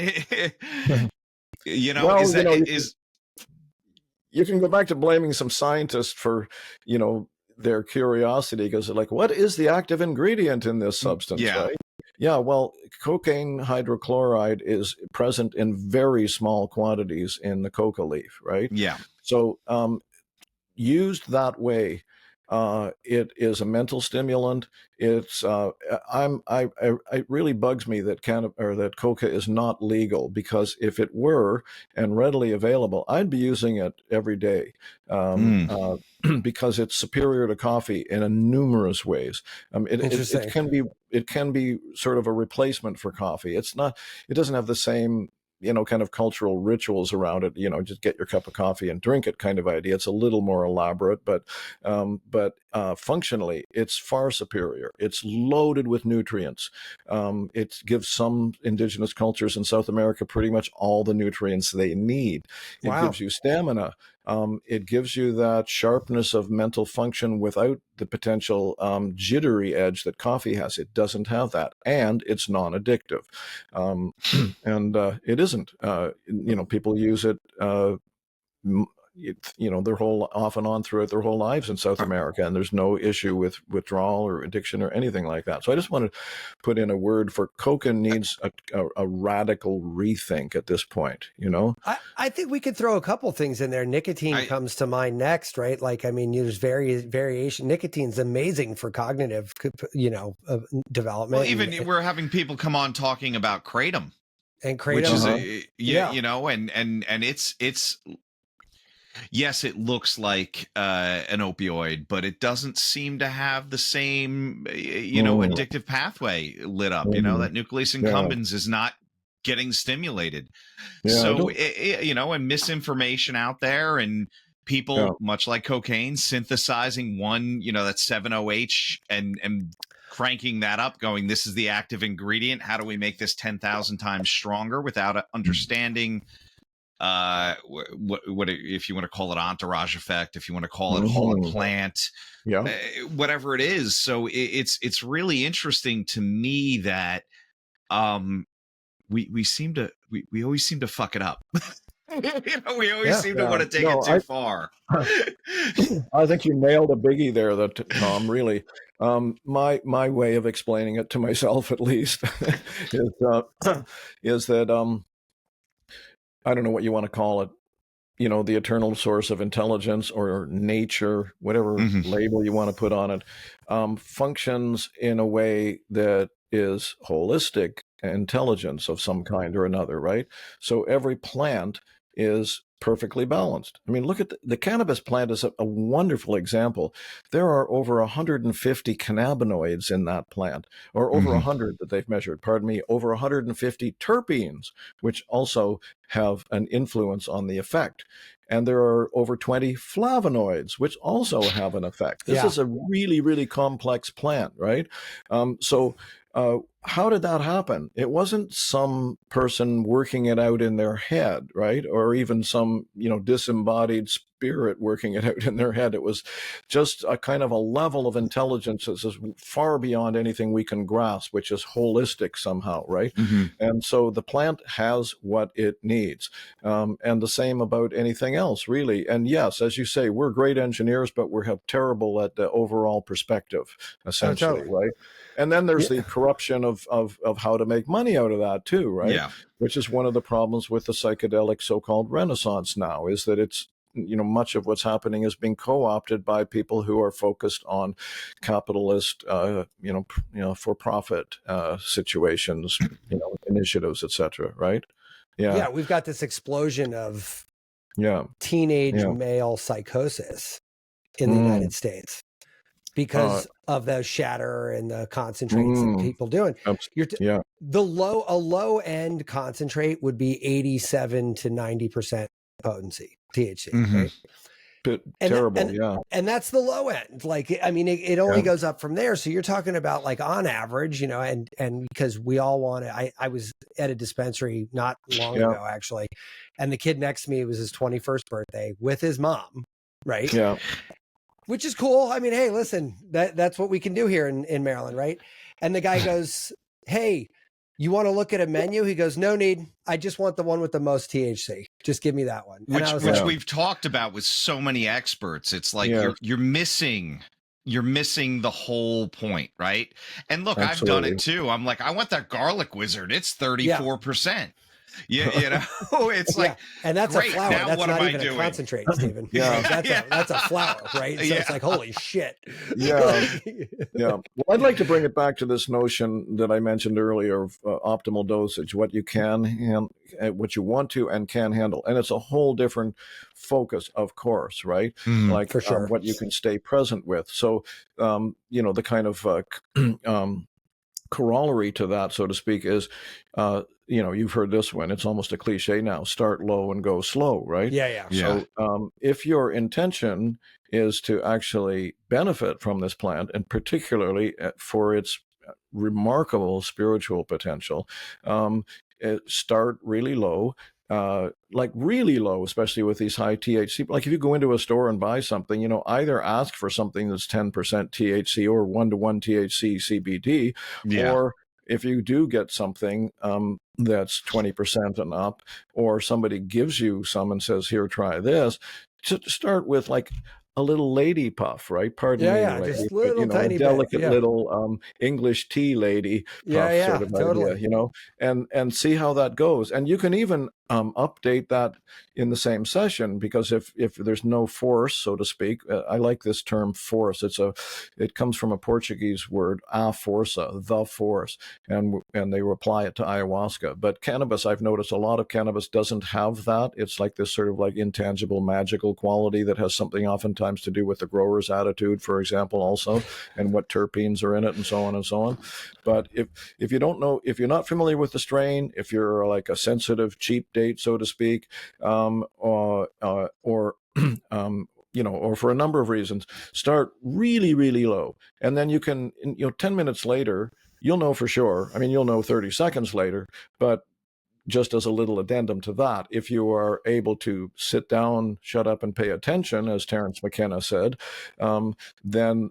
you can go back to blaming some scientists for their curiosity, because they're like, what is the active ingredient in this substance? Right? Yeah, well, cocaine hydrochloride is present in very small quantities in the coca leaf, right? Yeah. So used that way, it is a mental stimulant. It's it really bugs me that that coca is not legal, because if it were and readily available, I'd be using it every day, because it's superior to coffee in numerous ways. It can be sort of a replacement for coffee. It doesn't have the same kind of cultural rituals around it, just get your cup of coffee and drink it kind of idea. It's a little more elaborate, but functionally, it's far superior. It's loaded with nutrients. It gives some indigenous cultures in South America pretty much all the nutrients they need. It gives you stamina. It gives you that sharpness of mental function without the potential jittery edge that coffee has. It doesn't have that, and it's non-addictive. And it isn't. People use it. Their whole off and on throughout their whole lives in South America, and there's no issue with withdrawal or addiction or anything like that. So I just want to put in a word for coca needs a radical rethink at this point. I think we could throw a couple things in there. Nicotine comes to mind next, right? Like, there's variation. Nicotine's amazing for cognitive, development. Well, even we're having people come on talking about kratom, which is and it's. Yes, it looks like an opioid, but it doesn't seem to have the same, addictive pathway lit up. That nucleus accumbens is not getting stimulated. So, and misinformation out there, and people, much like cocaine, synthesizing one, that 7-OH and cranking that up, going, this is the active ingredient. How do we make this 10,000 times stronger without understanding what if you want to call it entourage effect, if you want to call it whole plant, whatever it is. So it's really interesting to me that we always seem to fuck it up. We always seem to want to take it too far. I think you nailed a biggie there, Tom. Really, my way of explaining it to myself, at least, is that I don't know what you want to call it, the eternal source of intelligence or nature, whatever label you want to put on it, functions in a way that is holistic intelligence of some kind or another, right? So every plant is perfectly balanced. Look at the cannabis plant is a wonderful example. There are over 150 cannabinoids in that plant, or over 100 that they've measured, over 150 terpenes, which also have an influence on the effect. And there are over 20 flavonoids, which also have an effect. This is a really, really complex plant, right? How did that happen? It wasn't some person working it out in their head, right? Or even some, disembodied spirit working it out in their head. It was just a kind of a level of intelligence that is far beyond anything we can grasp, which is holistic somehow, right? Mm-hmm. And so the plant has what it needs. And the same about anything else, really. And yes, as you say, we're great engineers, but we have terrible at the overall perspective, essentially, right? And then there's the corruption of how to make money out of that too, right? Yeah. Which is one of the problems with the psychedelic so-called renaissance now, is that it's, much of what's happening is being co-opted by people who are focused on capitalist, for-profit situations, initiatives, etc. Right? Yeah, we've got this explosion of teenage male psychosis in the United States because of the shatter and the concentrates that people doing. A low end concentrate would be 87 to 90% potency THC, right? And that's the low end. Like, I mean, it only goes up from there. So you're talking about, like, on average, and because we all want to, I was at a dispensary not long ago, actually, and the kid next to me, it was his 21st birthday with his mom, right? Yeah. Which is cool. I mean, hey, listen, that's what we can do here in Maryland, right? And the guy goes, hey, you want to look at a menu? He goes, no need. I just want the one with the most THC. Just give me that one. Which we've talked about with so many experts. It's like you're missing the whole point, right? And look, absolutely. I've done it too. I'm like, I want that garlic wizard. It's 34%. Yeah, it's like, and that's great. A flower. Now that's not even a concentrate, Stephen. That's a flower, right? So it's like, holy shit. Yeah. Well, I'd like to bring it back to this notion that I mentioned earlier of optimal dosage, what you can and what you want to and can handle, and it's a whole different focus, of course, right? Like, for sure, what you can stay present with. So, the kind of corollary to that, so to speak, is, you've heard this one. It's almost a cliche now. Start low and go slow, right? Yeah. So if your intention is to actually benefit from this plant, and particularly for its remarkable spiritual potential, start really low. Like really low, especially with these high THC. Like if you go into a store and buy something, either ask for something that's 10% THC or 1-to-1 THC CBD, or if you do get something that's 20% and up, or somebody gives you some and says, here, try this, to start with like a little lady puff, right? Pardon me, lady, just little, but, tiny a delicate bit, little English tea lady puff sort of totally. idea, and see how that goes. And you can even update that in the same session, because if there's no force, so to speak, I like this term force. It comes from a Portuguese word, a força, the force, and they apply it to ayahuasca. But cannabis, I've noticed a lot of cannabis doesn't have that. It's like this sort of like intangible, magical quality that has something oftentimes to do with the grower's attitude, for example, also, and what terpenes are in it, and so on and so on. But if you don't know, if you're not familiar with the strain, if you're like a sensitive, cheap date, so to speak, or for a number of reasons, start really, really low. And then you can, 10 minutes later, you'll know for sure. I mean, you'll know 30 seconds later, but just as a little addendum to that, if you are able to sit down, shut up, and pay attention, as Terence McKenna said, then,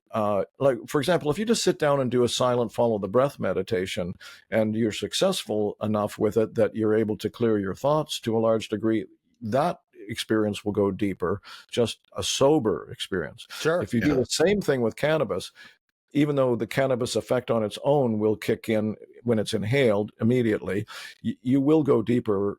like, for example, if you just sit down and do a silent follow the breath meditation, and you're successful enough with it that you're able to clear your thoughts to a large degree, that experience will go deeper, just a sober experience. Sure. If you do the same thing with cannabis, even though the cannabis effect on its own will kick in when it's inhaled immediately, you will go deeper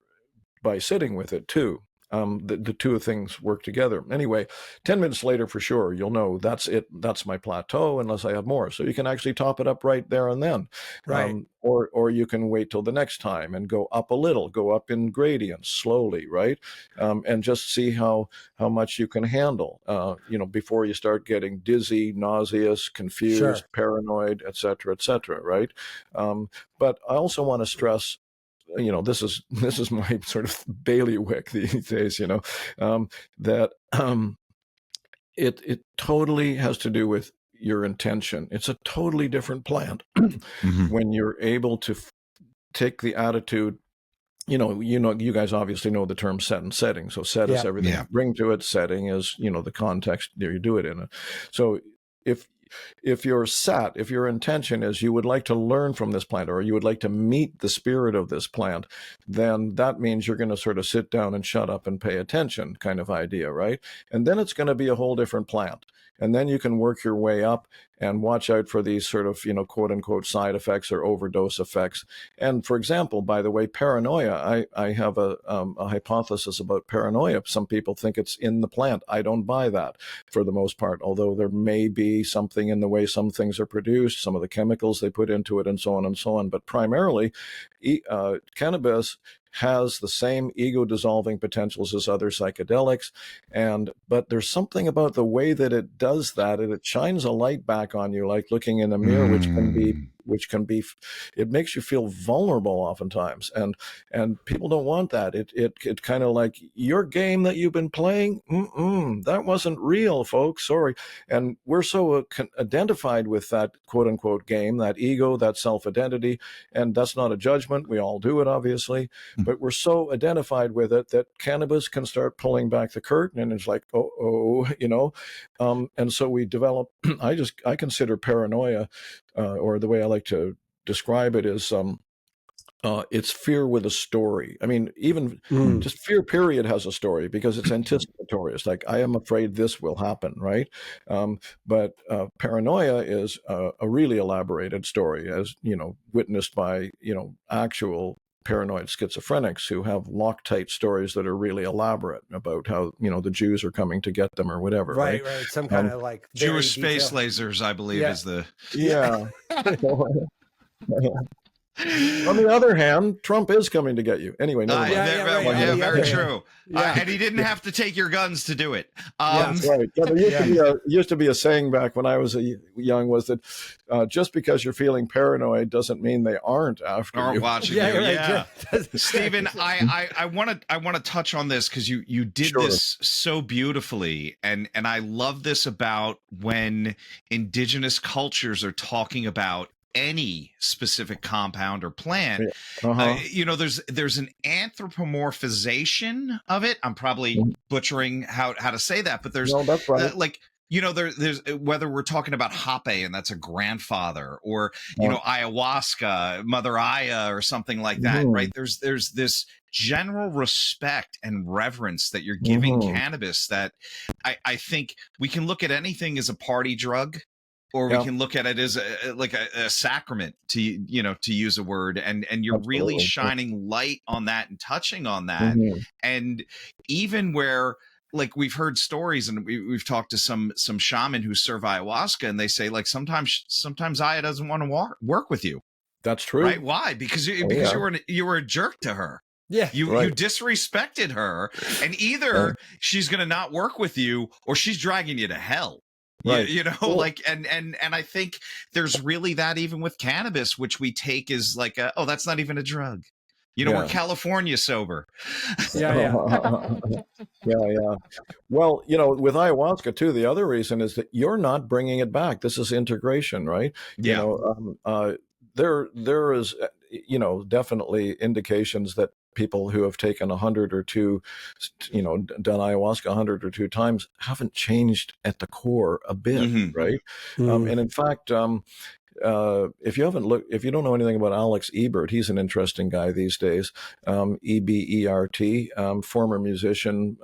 by sitting with it too. The two things work together. Anyway, 10 minutes later, for sure, you'll know that's it. That's my plateau, unless I have more. So you can actually top it up right there and then. Right. Or you can wait till the next time and go up a little, go up in gradients slowly, right? And just see how much you can handle, before you start getting dizzy, nauseous, confused, paranoid, et cetera, right? But I also want to stress this is my sort of bailiwick these days, that it totally has to do with your intention. It's a totally different plant when you're able to take the attitude. You guys obviously know the term set and setting. So set is everything you bring to it. Setting is, the context that you do it in. So if your intention is you would like to learn from this plant, or you would like to meet the spirit of this plant, then that means you're going to sort of sit down and shut up and pay attention kind of idea, right? And then it's going to be a whole different plant. And then you can work your way up and watch out for these sort of, quote unquote, side effects or overdose effects. And for example, by the way, paranoia, I have a hypothesis about paranoia. Some people think it's in the plant. I don't buy that for the most part, although there may be something in the way some things are produced, some of the chemicals they put into it, and so on and so on. But primarily, cannabis has the same ego-dissolving potentials as other psychedelics, but there's something about the way that it does that, and it shines a light back on you, like looking in a mirror, which can be, it makes you feel vulnerable oftentimes, and people don't want that. It kind of like, your game that you've been playing, that wasn't real, folks, sorry. And we're so identified with that quote unquote game, that ego, that self-identity, and that's not a judgment. We all do it, obviously, but we're so identified with it that cannabis can start pulling back the curtain, and it's like, and so we develop, I consider paranoia, or the way I like to describe it is, it's fear with a story. I mean, even just fear period has a story because it's anticipatory. It's like, I am afraid this will happen, right? But paranoia is a really elaborated story, as, witnessed by, actual paranoid schizophrenics who have Loctite stories that are really elaborate about how, the Jews are coming to get them or whatever. Right. Some kind of like Jewish space lasers, I believe, is the... Yeah. On the other hand, Trump is coming to get you. Anyway, very true. And he didn't have to take your guns to do it. That's right. Yeah, there used to be a saying back when I was young, was that just because you're feeling paranoid doesn't mean they aren't after you. Watching you. Yeah. Stephen, I want to touch on this because you did this so beautifully, and I love this about when indigenous cultures are talking about any specific compound or plant. There's an anthropomorphization of it. I'm probably butchering how to say that, but there's that's right. there's whether we're talking about Hape, and that's a grandfather, or ayahuasca, Mother Aya, or something like that, right? There's this general respect and reverence that you're giving cannabis that I think we can look at anything as a party drug, or we can look at it as a sacrament, to use a word, and you're really shining light on that and touching on that. And even where, like, we've heard stories, and we've talked to some shaman who serve ayahuasca, and they say, like, sometimes Aya doesn't want to work with you. That's true. Right? Why? Because you were a jerk to her. Yeah. You disrespected her, and either she's going to not work with you, or she's dragging you to hell. Right. And I think there's really that even with cannabis, which we take as like, that's not even a drug. We're California sober. Yeah. Well, with ayahuasca too, the other reason is that you're not bringing it back. This is integration, right? Yeah. There is, definitely indications that people who have taken 100 or two, done ayahuasca 100 or two times, haven't changed at the core a bit, right? And in fact, if you don't know anything about Alex Ebert, he's an interesting guy these days. Ebert, former musician,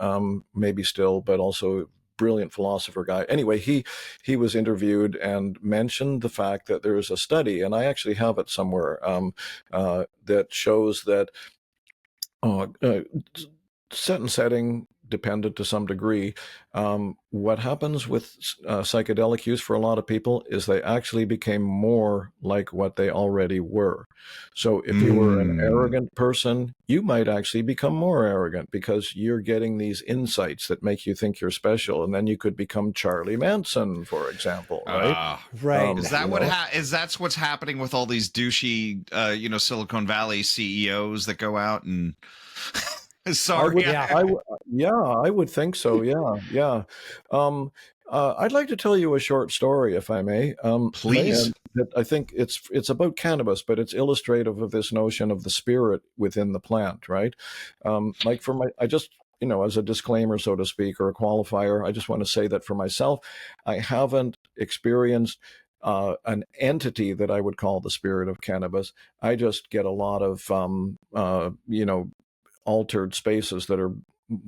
maybe still, but also brilliant philosopher guy. Anyway, he was interviewed and mentioned the fact that there is a study, and I actually have it somewhere, that shows that set and setting dependent to some degree. What happens with psychedelic use for a lot of people is they actually became more like what they already were. So if you were an arrogant person, you might actually become more arrogant because you're getting these insights that make you think you're special. And then you could become Charlie Manson, for example, right? Right. Is that that's what's happening with all these douchey, Silicon Valley CEOs that go out and sorry. I would think so. Yeah. I'd like to tell you a short story, if I may. Please. I think it's about cannabis, but it's illustrative of this notion of the spirit within the plant, right? Like I just, as a disclaimer, so to speak, or a qualifier, I just want to say that for myself, I haven't experienced an entity that I would call the spirit of cannabis. I just get a lot of, altered spaces that are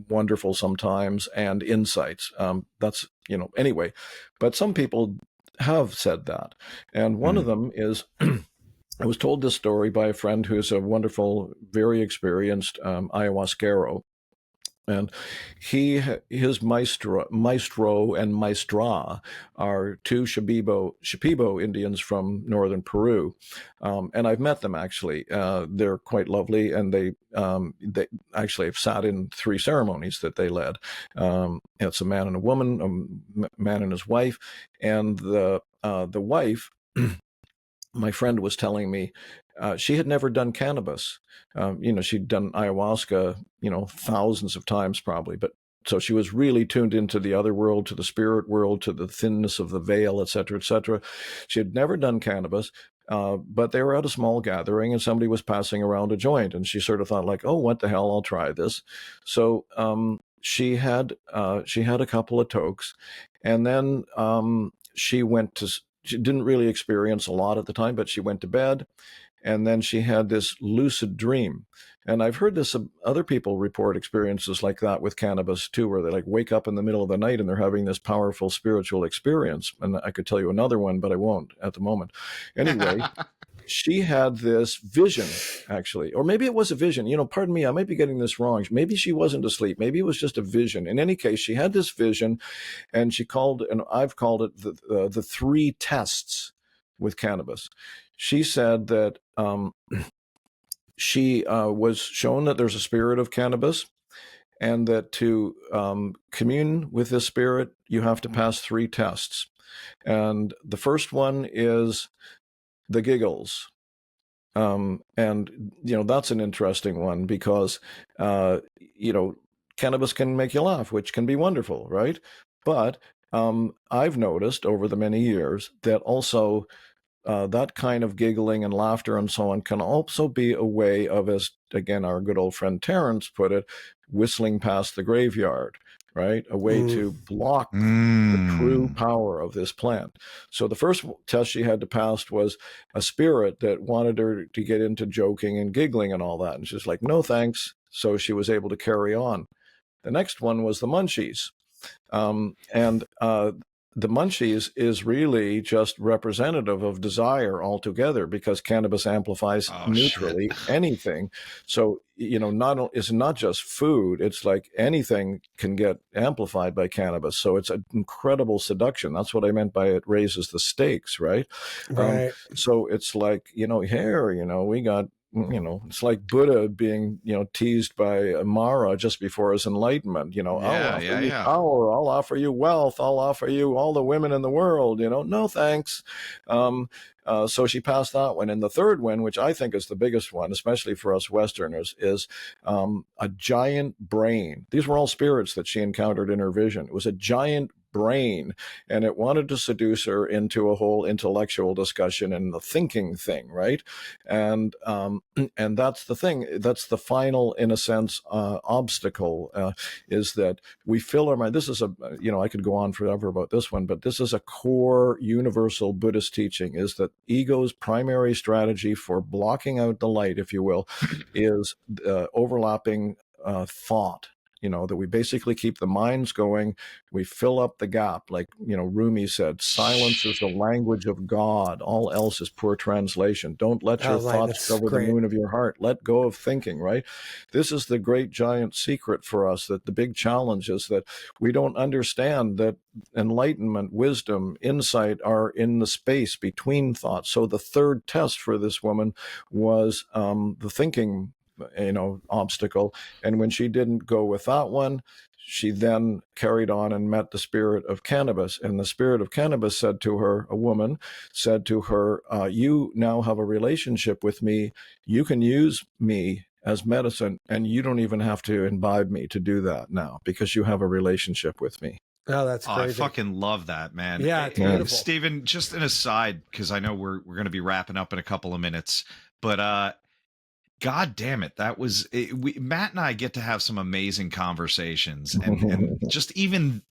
wonderful sometimes, and insights. That's, anyway, but some people have said that. And one of them is, I was told this story by a friend who's a wonderful, very experienced ayahuasquero. And his maestro and maestra are two Shipibo Indians from northern Peru, and I've met them actually. They're quite lovely, and they actually have sat in 3 ceremonies that they led. It's a man and a woman, a man and his wife, and the wife. My friend was telling me she had never done cannabis. She'd done ayahuasca, thousands of times probably, but so she was really tuned into the other world, to the spirit world, to the thinness of the veil, et cetera, et cetera. She had never done cannabis, but they were at a small gathering and somebody was passing around a joint, and she sort of thought like, oh, what the hell, I'll try this. So she had a couple of tokes, and then she didn't really experience a lot at the time, but she went to bed, and then she had this lucid dream. And I've heard other people report experiences like that with cannabis too, where they like wake up in the middle of the night and they're having this powerful spiritual experience. And I could tell you another one, but I won't at the moment. Anyway, she had this vision, actually, or maybe it was a vision. Pardon me, I might be getting this wrong. Maybe she wasn't asleep. Maybe it was just a vision. In any case, she had this vision, and I've called it the 3 tests with cannabis. She said that she was shown that there's a spirit of cannabis, and that to commune with this spirit, you have to pass 3 tests. And the first one is the giggles. And, that's an interesting one because, cannabis can make you laugh, which can be wonderful, right? But I've noticed over the many years that also that kind of giggling and laughter and so on can also be a way of, as again, our good old friend Terrence put it, whistling past the graveyard, right? A way to block the true power of this plant. So the first test she had to pass was a spirit that wanted her to get into joking and giggling and all that. And she's like, no, thanks. So she was able to carry on. The next one was the munchies. The munchies is really just representative of desire altogether, because cannabis amplifies neutrally anything. So, it's not just food. It's like anything can get amplified by cannabis. So it's an incredible seduction. That's what I meant by it raises the stakes, right? Right. So it's like, here, we got, it's like Buddha being, teased by Mara just before his enlightenment. I'll offer you power, I'll offer you wealth, I'll offer you all the women in the world. No thanks. So she passed that one. And the third one, which I think is the biggest one, especially for us Westerners, is a giant brain. These were all spirits that she encountered in her vision. It was a giant brain, and it wanted to seduce her into a whole intellectual discussion and the thinking thing, right? And that's the thing. That's the final, in a sense, obstacle, is that we fill our mind. This is I could go on forever about this one, but this is a core universal Buddhist teaching, is that ego's primary strategy for blocking out the light, if you will, is overlapping thought. that we basically keep the minds going. We fill up the gap. Like, Rumi said, silence is the language of God. All else is poor translation. Don't let your thoughts cover the moon of your heart. Let go of thinking, right? This is the great giant secret for us, that the big challenge is that we don't understand that enlightenment, wisdom, insight are in the space between thoughts. So the third test for this woman was the thinking obstacle. And when she didn't go with that one, she then carried on and met the spirit of cannabis. And the spirit of cannabis said to her, a woman said to her, you now have a relationship with me. You can use me as medicine, and you don't even have to imbibe me to do that now, because you have a relationship with me. Oh, that's crazy. I fucking love that, man. Yeah, it's beautiful. Stephen, just an aside, because I know we're going to be wrapping up in a couple of minutes, but God damn it. That was Matt and I get to have some amazing conversations, and just even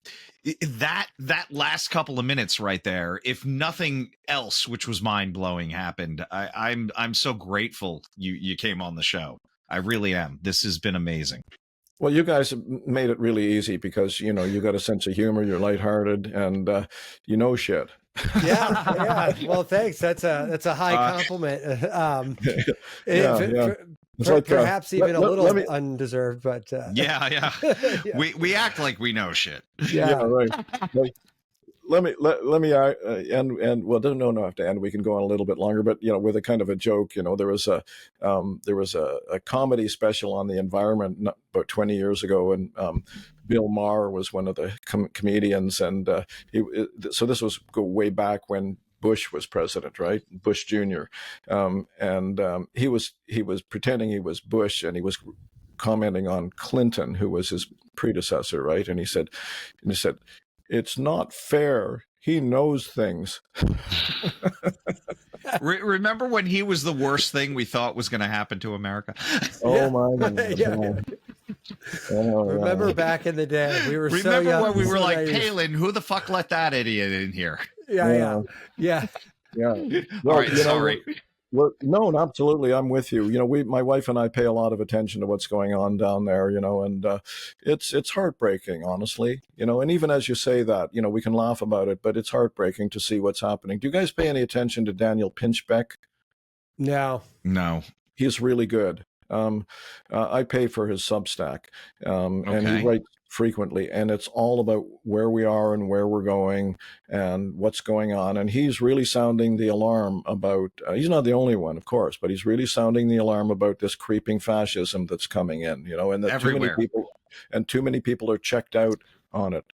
that last couple of minutes right there, if nothing else, which was mind blowing, happened. I'm so grateful you came on the show. I really am. This has been amazing. Well, you guys made it really easy because, you got a sense of humor, you're lighthearted, and shit. Yeah. Well, thanks. That's a high compliment. Perhaps even a little undeserved, but yeah. We act like we know shit. Yeah, right. Let me end. Well, don't have to end. We can go on a little bit longer, but with a kind of a joke. There was a comedy special on the environment about 20 years ago, and Bill Maher was one of the comedians, and so this was go way back when Bush was president, right? Bush Jr. He was pretending he was Bush, and he was commenting on Clinton, who was his predecessor, right? And he said, it's not fair. He knows things. Remember when he was the worst thing we thought was going to happen to America? Oh, my goodness. Yeah. Remember back in the day, we were so young. When we were like, naive. Palin, who the fuck let that idiot in here? Yeah. Well, all right, sorry. No, absolutely. I'm with you. My wife and I pay a lot of attention to what's going on down there, and it's heartbreaking, honestly, and even as you say that, we can laugh about it, but it's heartbreaking to see what's happening. Do you guys pay any attention to Daniel Pinchbeck? No. He's really good. I pay for his Substack, and he writes frequently, and it's all about where we are and where we're going and what's going on. And he's really sounding the alarm about, he's not the only one, of course, but he's really sounding the alarm about this creeping fascism that's coming in, and that too many people are checked out on it.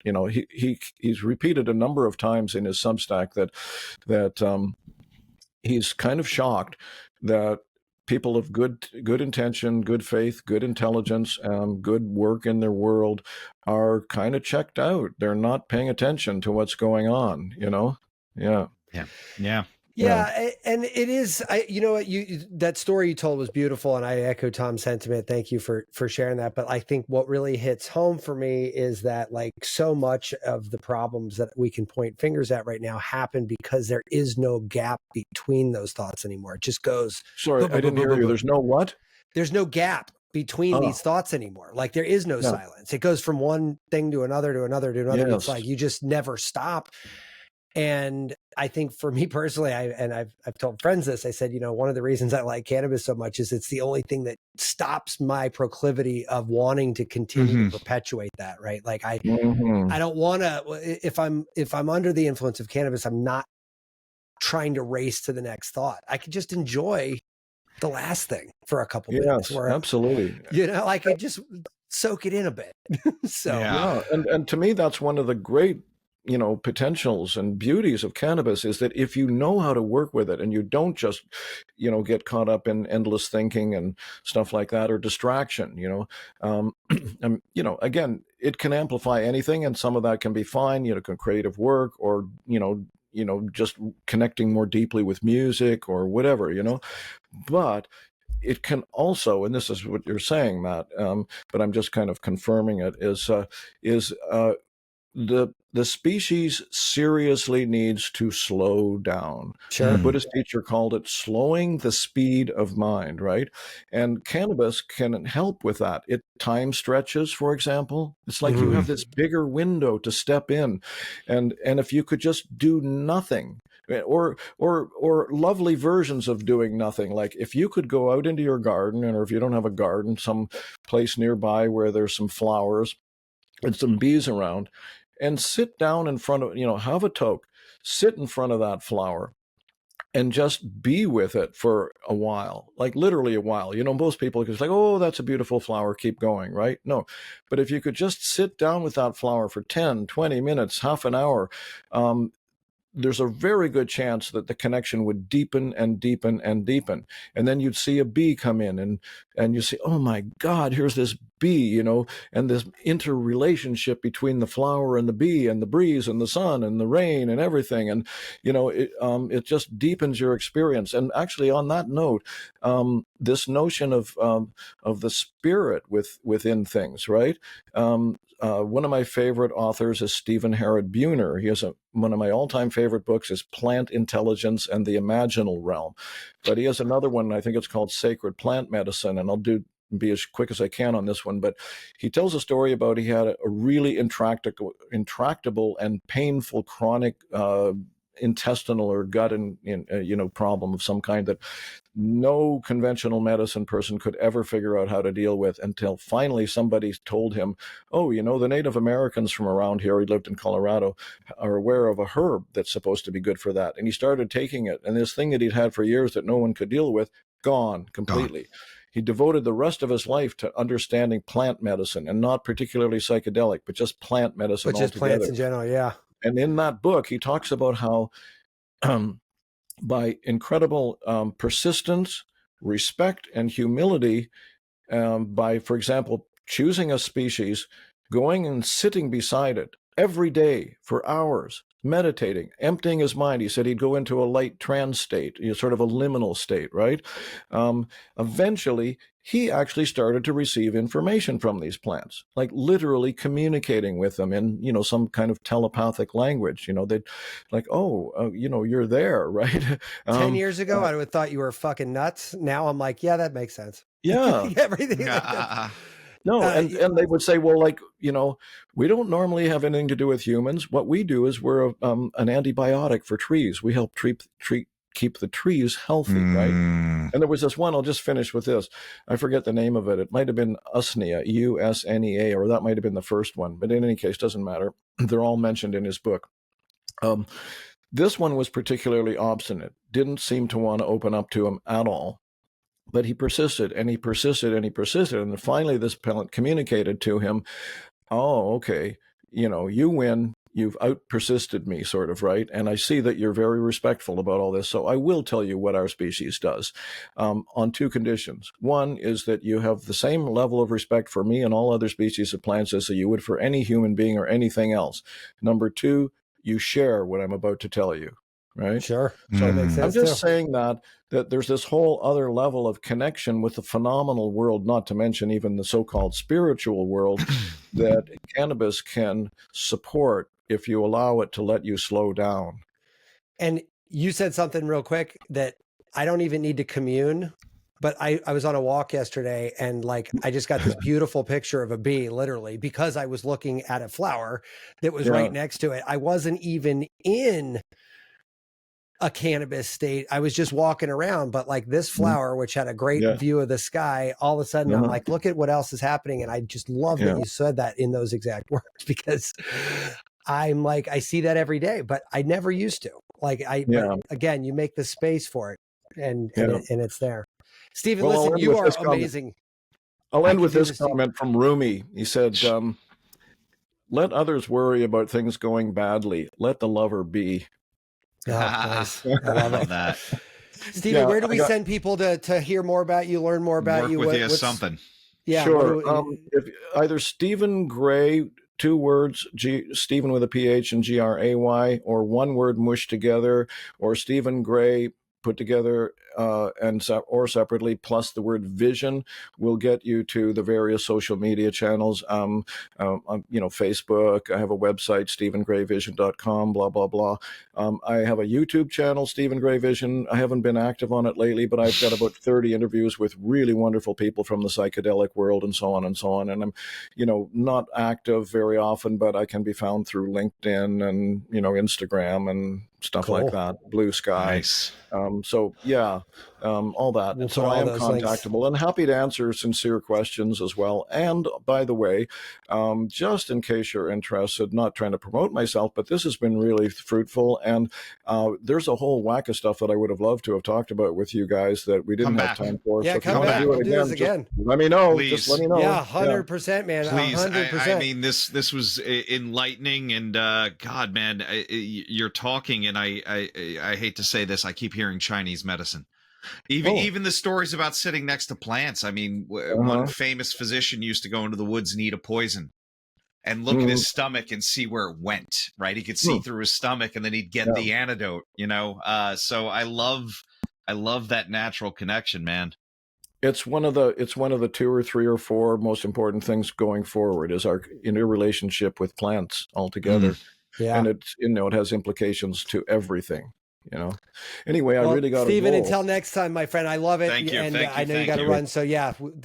He's repeated a number of times in his Substack that he's kind of shocked that people of good intention, good faith, good intelligence, good work in their world are kind of checked out. They're not paying attention to what's going on, Yeah. And it is, that story you told was beautiful, and I echo Tom's sentiment. Thank you for sharing that. But I think what really hits home for me is that, like, so much of the problems that we can point fingers at right now happen because there is no gap between those thoughts anymore. It just goes. Sorry, I didn't hear you. There's no what? There's no gap between these thoughts anymore. Like, there is no silence. It goes from one thing to another to another to another. Yes. It's like you just never stop. And I think for me personally, I've told friends this, I said, one of the reasons I like cannabis so much is it's the only thing that stops my proclivity of wanting to continue to perpetuate that, right? Like I don't want to, if I'm under the influence of cannabis, I'm not trying to race to the next thought. I could just enjoy the last thing for a couple minutes. Yes, absolutely. I could just soak it in a bit. And to me, that's one of the great potentials and beauties of cannabis is that if you know how to work with it and you don't just, get caught up in endless thinking and stuff like that, or distraction, again, it can amplify anything, and some of that can be fine, creative work, or, just connecting more deeply with music or whatever, but it can also, and this is what you're saying, Matt, but I'm just kind of confirming it, is the the species seriously needs to slow down. Sure. The Buddhist teacher called it slowing the speed of mind, right? And cannabis can help with that. It time stretches, for example. It's like you have this bigger window to step in. And if you could just do nothing, or lovely versions of doing nothing, like if you could go out into your garden, or if you don't have a garden, some place nearby where there's some flowers and some bees around, and sit down in front of, have a toke, sit in front of that flower and just be with it for a while, like literally a while. Most people are just like, oh, that's a beautiful flower, keep going, right? No. But if you could just sit down with that flower for 10, 20 minutes, half an hour, there's a very good chance that the connection would deepen and deepen and deepen. And then you'd see a bee come in and you see, oh my God, here's this bee, and this interrelationship between the flower and the bee and the breeze and the sun and the rain and everything. And, it just deepens your experience. And actually on that note, this notion of the spirit within things, right? One of my favorite authors is Stephen Herod Buhner. He has one of my all-time favorite books is Plant Intelligence and the Imaginal Realm. But he has another one, I think it's called Sacred Plant Medicine, and I'll be as quick as I can on this one. But he tells a story about he had a really intractable and painful chronic intestinal or gut problem of some kind that no conventional medicine person could ever figure out how to deal with, until finally somebody told him, oh, the Native Americans from around here, he lived in Colorado, are aware of a herb that's supposed to be good for that. And he started taking it, and this thing that he'd had for years that no one could deal with, gone completely. He devoted the rest of his life to understanding plant medicine, and not particularly psychedelic, but just plant medicine altogether. But just plants in general, yeah. And in that book, he talks about how by incredible persistence, respect, and humility, by, for example, choosing a species, going and sitting beside it every day for hours, meditating, emptying his mind. He said he'd go into a light trance state, sort of a liminal state, right? Eventually, he actually started to receive information from these plants, like literally communicating with them in, some kind of telepathic language. They'd like, oh, you're there, right? 10 years ago, I would have thought you were fucking nuts. Now I'm like, yeah, that makes sense. Yeah. Everything. No, and they would say, well, we don't normally have anything to do with humans. What we do is we're an antibiotic for trees. We help keep the trees healthy, right? And there was this one, I'll just finish with this. I forget the name of it. It might have been Usnea, Usnea, or that might have been the first one. But in any case, doesn't matter. They're all mentioned in his book. This one was particularly obstinate, didn't seem to want to open up to him at all. But he persisted and he persisted and he persisted. And then finally this pellet communicated to him, oh, okay, you win. You've out-persisted me, sort of, right? And I see that you're very respectful about all this. So I will tell you what our species does on two conditions. One is that you have the same level of respect for me and all other species of plants as you would for any human being or anything else. Number two, you share what I'm about to tell you. Right? Sure. So that makes sense I'm just saying that there's this whole other level of connection with the phenomenal world, not to mention even the so-called spiritual world, that cannabis can support if you allow it to let you slow down. And you said something real quick that I don't even need to commune, but I was on a walk yesterday and I just got this beautiful picture of a bee, literally, because I was looking at a flower that was right next to it. I wasn't even in a cannabis state. I was just walking around, but this flower, which had a great view of the sky, all of a sudden I'm like, look at what else is happening. And I just love that you said that in those exact words, because I'm like, I see that every day, but I never used to. But again, you make the space for it and it's there. Stephen, listen, you are amazing. I'll end with this comment from Rumi. He said, let others worry about things going badly. Let the lover be. Oh, nice. I love that. Stephen, where do we send people to hear more about you, learn more about you? Work with you something. Yeah, sure. If either Stephen Gray, 2 words, Stephen with a PH and Gray, or 1 word mushed together, or Stephen Gray put together or separately, plus the word vision, will get you to the various social media channels. Facebook. I have a website, stephengrayvision.com, blah, blah, blah. I have a YouTube channel, Stephen Gray Vision. I haven't been active on it lately, but I've got about 30 interviews with really wonderful people from the psychedelic world and so on and so on. And I'm, not active very often, but I can be found through LinkedIn and, Instagram and stuff like that, Blue Sky. Nice. All that. So I am contactable and happy to answer sincere questions as well. And by the way, just in case you're interested, not trying to promote myself, but this has been really fruitful. And there's a whole whack of stuff that I would have loved to have talked about with you guys that we didn't have time for. Yeah, so come back. We'll do this again. Let me know. Please. Just let me know. Yeah, 100%, man. Please. 100%. I mean, this was enlightening, and God, man, you're talking, and I hate to say this, I keep hearing Chinese medicine. Even the stories about sitting next to plants. I mean, one famous physician used to go into the woods and eat a poison and look at his stomach and see where it went, right? He could see through his stomach, and then he'd get the antidote, so I love that natural connection, man. It's one of the 2 or 3 or 4 most important things going forward is our interrelationship with plants altogether. Yeah. And it's, it has implications to everything, Anyway, I really got to Stephen, until next time, my friend, I love it. Thank you. And I know you got to run. So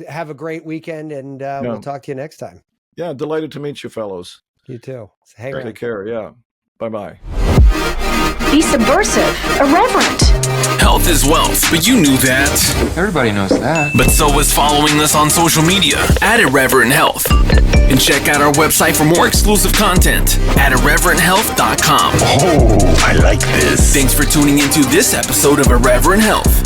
have a great weekend, and we'll talk to you next time. Yeah. Delighted to meet you fellows. You too. Hang around. Take care. Yeah. Bye-bye. Be subversive, irreverent. Health is wealth, but you knew that. Everybody knows that. But so is following us on social media at Irreverent Health. And check out our website for more exclusive content at irreverenthealth.com. Oh, I like this. Thanks for tuning into this episode of Irreverent Health.